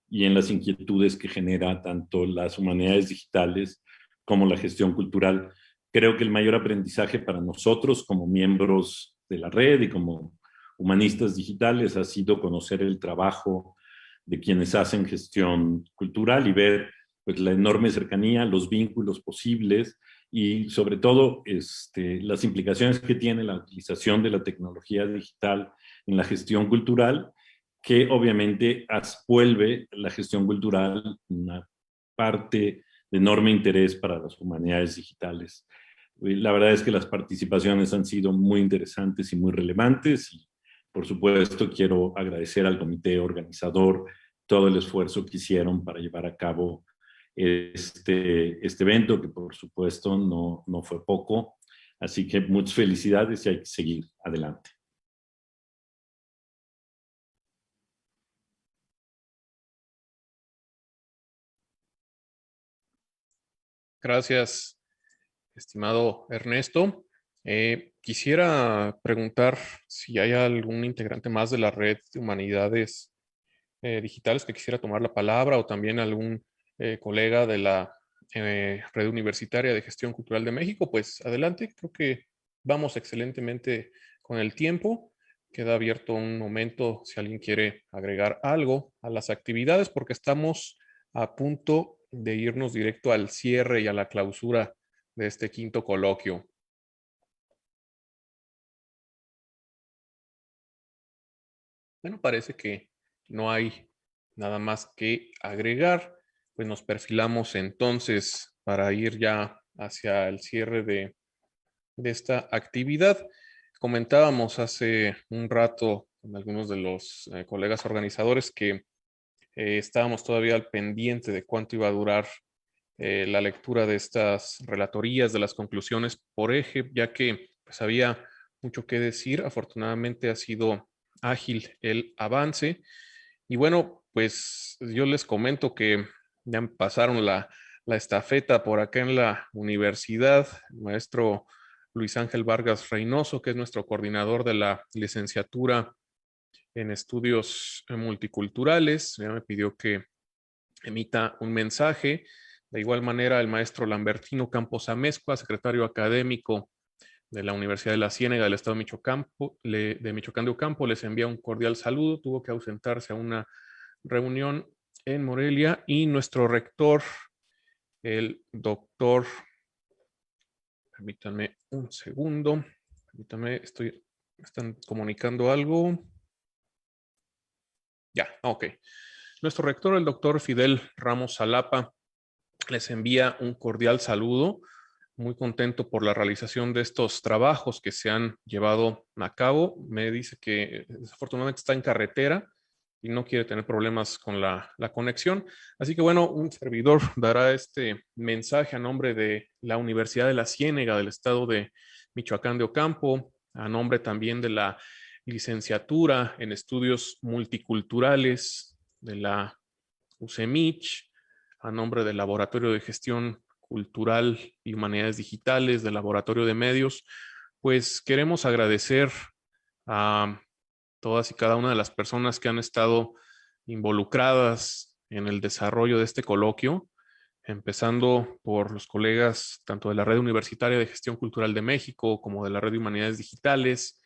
y en las inquietudes que genera tanto las humanidades digitales como la gestión cultural. Creo que el mayor aprendizaje para nosotros como miembros de la red y como humanistas digitales ha sido conocer el trabajo de quienes hacen gestión cultural y ver pues, la enorme cercanía, los vínculos posibles y sobre todo las implicaciones que tiene la utilización de la tecnología digital en la gestión cultural, que obviamente vuelve la gestión cultural una parte de enorme interés para las humanidades digitales. La verdad es que las participaciones han sido muy interesantes y muy relevantes y por supuesto quiero agradecer al comité organizador todo el esfuerzo que hicieron para llevar a cabo este evento, que por supuesto no fue poco. Así que muchas felicidades y hay que seguir adelante. Gracias, estimado Ernesto. Quisiera preguntar si hay algún integrante más de la Red de Humanidades Digitales que quisiera tomar la palabra, o también algún colega de la Red Universitaria de Gestión Cultural de México. Pues adelante, creo que vamos excelentemente con el tiempo. Queda abierto un momento si alguien quiere agregar algo a las actividades, porque estamos a punto de irnos directo al cierre y a la clausura de este quinto coloquio. Bueno, parece que no hay nada más que agregar. Pues nos perfilamos entonces para ir ya hacia el cierre de esta actividad. Comentábamos hace un rato con algunos de los colegas organizadores que estábamos todavía al pendiente de cuánto iba a durar la lectura de estas relatorías, de las conclusiones por eje, ya que pues, había mucho que decir. Afortunadamente ha sido ágil el avance. Y bueno, pues yo les comento que ya me pasaron la estafeta por acá en la universidad, el maestro Luis Ángel Vargas Reynoso, que es nuestro coordinador de la licenciatura en estudios multiculturales. Ya me pidió que emita un mensaje. De igual manera, el maestro Lambertino Campos Amezcua, secretario académico de la Universidad de la Ciénega del Estado de Michoacán de Ocampo, les envía un cordial saludo. Tuvo que ausentarse a una reunión en Morelia, y nuestro rector, el doctor, permítanme un segundo, permítanme, están comunicando algo. Ya, ok. Nuestro rector, el doctor Fidel Ramos Salapa, les envía un cordial saludo. Muy contento por la realización de estos trabajos que se han llevado a cabo. Me dice que desafortunadamente está en carretera y no quiere tener problemas con la conexión. Así que bueno, un servidor dará este mensaje a nombre de la Universidad de la Ciénega del estado de Michoacán de Ocampo, a nombre también de la licenciatura en estudios multiculturales de la UCEMICH, a nombre del Laboratorio de Gestión Cultural y Humanidades Digitales, del Laboratorio de Medios. Pues queremos agradecer a todas y cada una de las personas que han estado involucradas en el desarrollo de este coloquio, empezando por los colegas tanto de la Red Universitaria de Gestión Cultural de México como de la Red de Humanidades Digitales,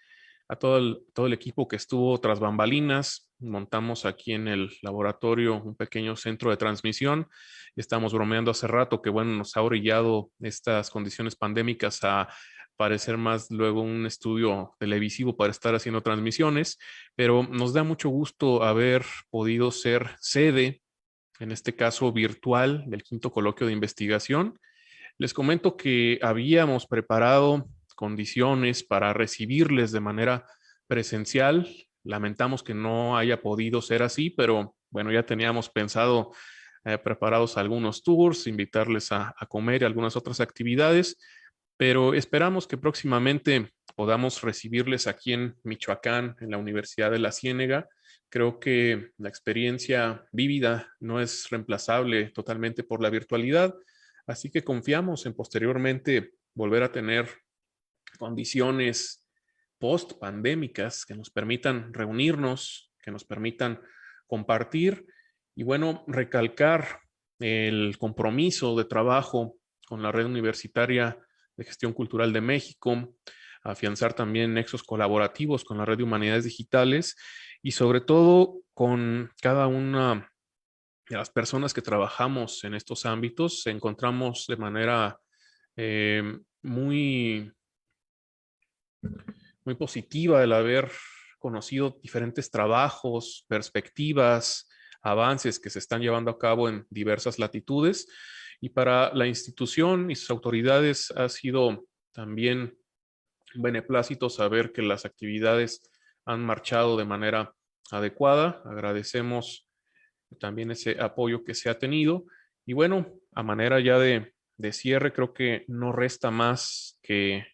a todo el equipo que estuvo tras bambalinas. Montamos aquí en el laboratorio un pequeño centro de transmisión. Estamos bromeando hace rato que, bueno, nos ha orillado estas condiciones pandémicas a parecer más luego un estudio televisivo para estar haciendo transmisiones, pero nos da mucho gusto haber podido ser sede, en este caso virtual, del quinto coloquio de investigación. Les comento que habíamos preparado condiciones para recibirles de manera presencial. Lamentamos que no haya podido ser así, pero bueno, ya teníamos pensado preparados algunos tours, invitarles a comer y algunas otras actividades, pero esperamos que próximamente podamos recibirles aquí en Michoacán, en la Universidad de la Ciénega. Creo que la experiencia vívida no es reemplazable totalmente por la virtualidad, así que confiamos en posteriormente volver a tener condiciones post-pandémicas que nos permitan reunirnos, que nos permitan compartir y, bueno, recalcar el compromiso de trabajo con la Red Universitaria de Gestión Cultural de México, afianzar también nexos colaborativos con la Red de Humanidades Digitales y sobre todo con cada una de las personas que trabajamos en estos ámbitos. Encontramos de manera muy positiva el haber conocido diferentes trabajos, perspectivas, avances que se están llevando a cabo en diversas latitudes. Y para la institución y sus autoridades ha sido también un beneplácito saber que las actividades han marchado de manera adecuada. Agradecemos también ese apoyo que se ha tenido. Y bueno, a manera ya de cierre, creo que no resta más que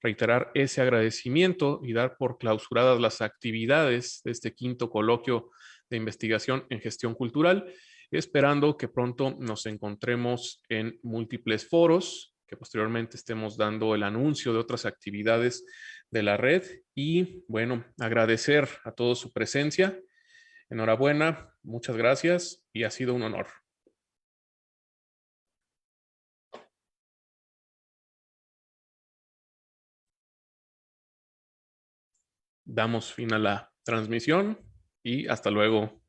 reiterar ese agradecimiento y dar por clausuradas las actividades de este quinto coloquio de investigación en gestión cultural, esperando que pronto nos encontremos en múltiples foros, que posteriormente estemos dando el anuncio de otras actividades de la red y, bueno, agradecer a todos su presencia. Enhorabuena, muchas gracias y ha sido un honor. Damos fin a la transmisión y hasta luego.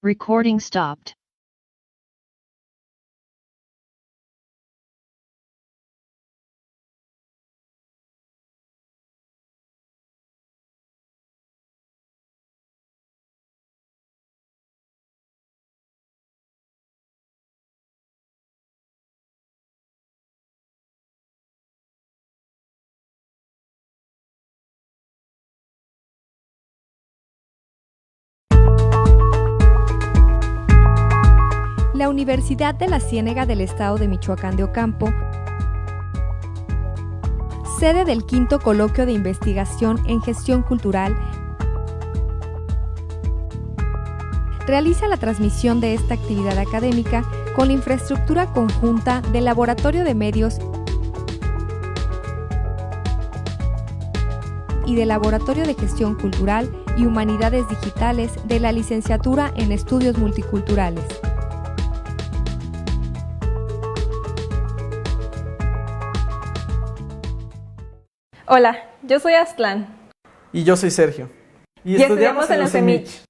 Recording stopped. La Universidad de la Ciénega del estado de Michoacán de Ocampo, sede del quinto coloquio de investigación en gestión cultural, realiza la transmisión de esta actividad académica con la infraestructura conjunta del Laboratorio de Medios y del Laboratorio de Gestión Cultural y Humanidades Digitales de la Licenciatura en Estudios Multiculturales. Hola, yo soy Aztlán. Y yo soy Sergio. Y estudiamos en la UCEMICH.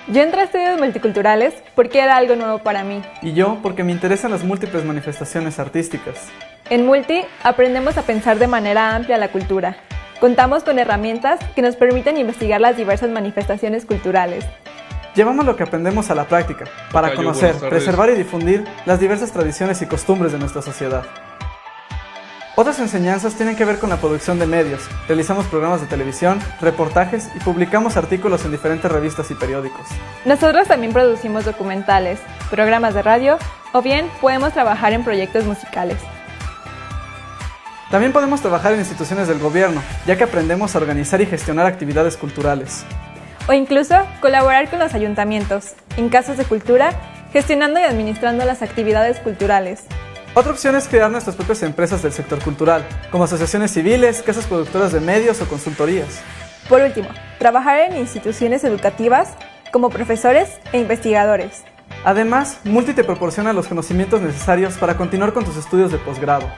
Yo entré a estudios multiculturales porque era algo nuevo para mí. Y yo porque me interesan las múltiples manifestaciones artísticas. En Multi aprendemos a pensar de manera amplia la cultura. Contamos con herramientas que nos permiten investigar las diversas manifestaciones culturales. Llevamos lo que aprendemos a la práctica para conocer, preservar y difundir las diversas tradiciones y costumbres de nuestra sociedad. Otras enseñanzas tienen que ver con la producción de medios. Realizamos programas de televisión, reportajes y publicamos artículos en diferentes revistas y periódicos. Nosotros también producimos documentales, programas de radio o bien podemos trabajar en proyectos musicales. También podemos trabajar en instituciones del gobierno, ya que aprendemos a organizar y gestionar actividades culturales. O incluso colaborar con los ayuntamientos, en casos de cultura, gestionando y administrando las actividades culturales. Otra opción es crear nuestras propias empresas del sector cultural, como asociaciones civiles, casas productoras de medios o consultorías. Por último, trabajar en instituciones educativas como profesores e investigadores. Además, Multi te proporciona los conocimientos necesarios para continuar con tus estudios de posgrado.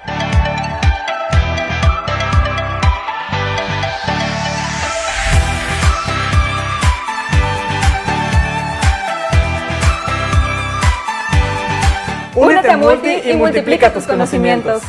Únete a Multi y multiplica tus conocimientos.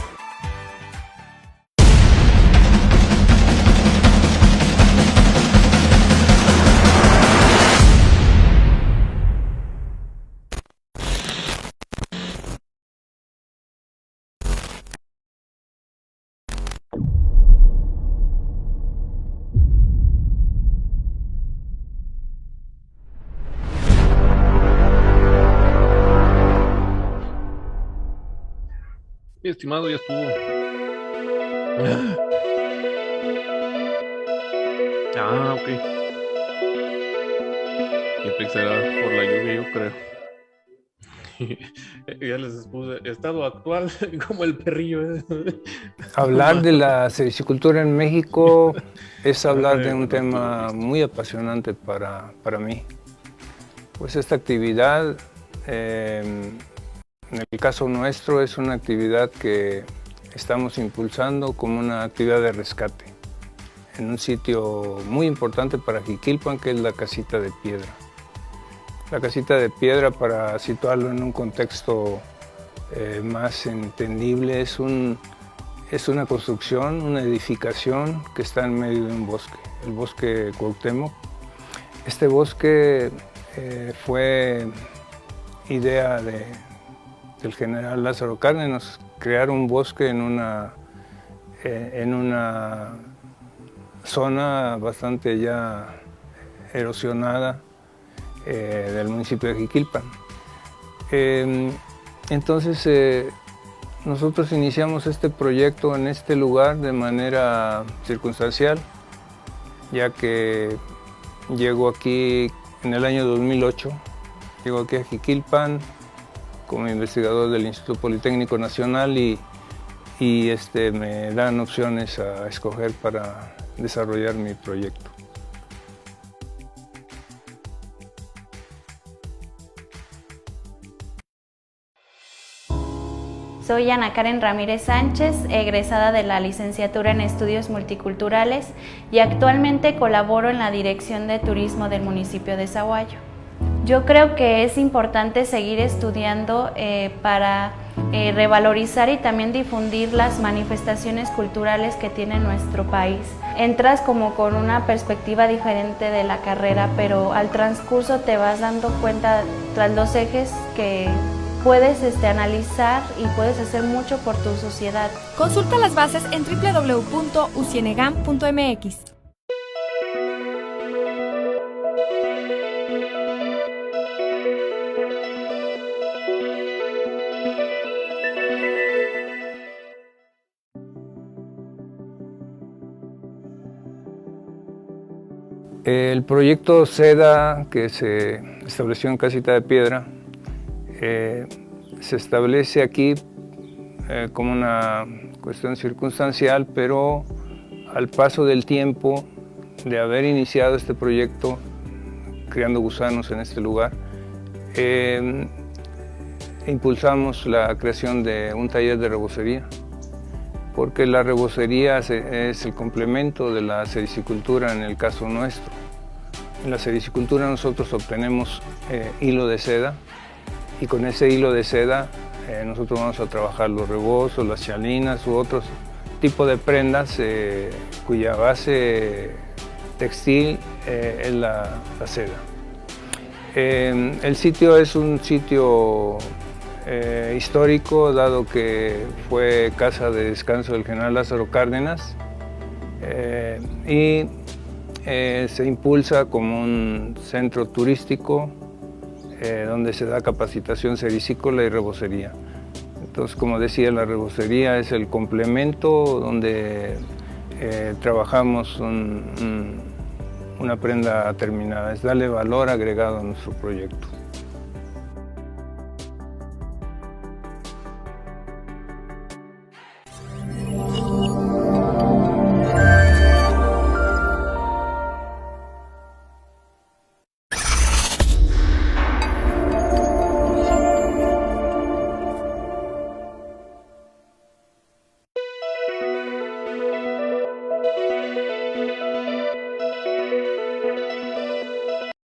Mi estimado, ya estuvo. Ok. Yo pensé que era por la lluvia, yo creo. Ya les puse estado actual como el perrillo. Hablar de la sericicultura en México es hablar de un tema muy apasionante para mí. Pues esta actividad, en el caso nuestro, es una actividad que estamos impulsando como una actividad de rescate en un sitio muy importante para Jiquilpan, que es la Casita de Piedra. La Casita de Piedra, para situarlo en un contexto más entendible, es una construcción, una edificación que está en medio de un bosque, el bosque Cuauhtémoc. Este bosque fue idea del general Lázaro Cárdenas, crear un bosque en una zona bastante ya erosionada del municipio de Jiquilpan. Entonces nosotros iniciamos este proyecto en este lugar de manera circunstancial, ya que llego aquí en el año 2008, llego aquí a Jiquilpan como investigador del Instituto Politécnico Nacional y me dan opciones a escoger para desarrollar mi proyecto. Soy Ana Karen Ramírez Sánchez, egresada de la licenciatura en Estudios Multiculturales y actualmente colaboro en la Dirección de Turismo del municipio de Sahuayo. Yo creo que es importante seguir estudiando para revalorizar y también difundir las manifestaciones culturales que tiene nuestro país. Entras como con una perspectiva diferente de la carrera, pero al transcurso te vas dando cuenta tras los ejes que puedes analizar y puedes hacer mucho por tu sociedad. Consulta las bases en www.ucienegam.mx. El proyecto SEDA, que se estableció en Casita de Piedra, se establece aquí como una cuestión circunstancial, pero al paso del tiempo de haber iniciado este proyecto, criando gusanos en este lugar, impulsamos la creación de un taller de rebocería, porque la rebocería es el complemento de la sericicultura en el caso nuestro. En la sericicultura nosotros obtenemos hilo de seda y con ese hilo de seda nosotros vamos a trabajar los rebozos, las chalinas u otros tipos de prendas cuya base textil es la seda. El sitio es un sitio histórico, dado que fue casa de descanso del general Lázaro Cárdenas y se impulsa como un centro turístico donde se da capacitación sericícola y rebocería. Entonces, como decía, la rebocería es el complemento donde trabajamos una prenda terminada, es darle valor agregado a nuestro proyecto.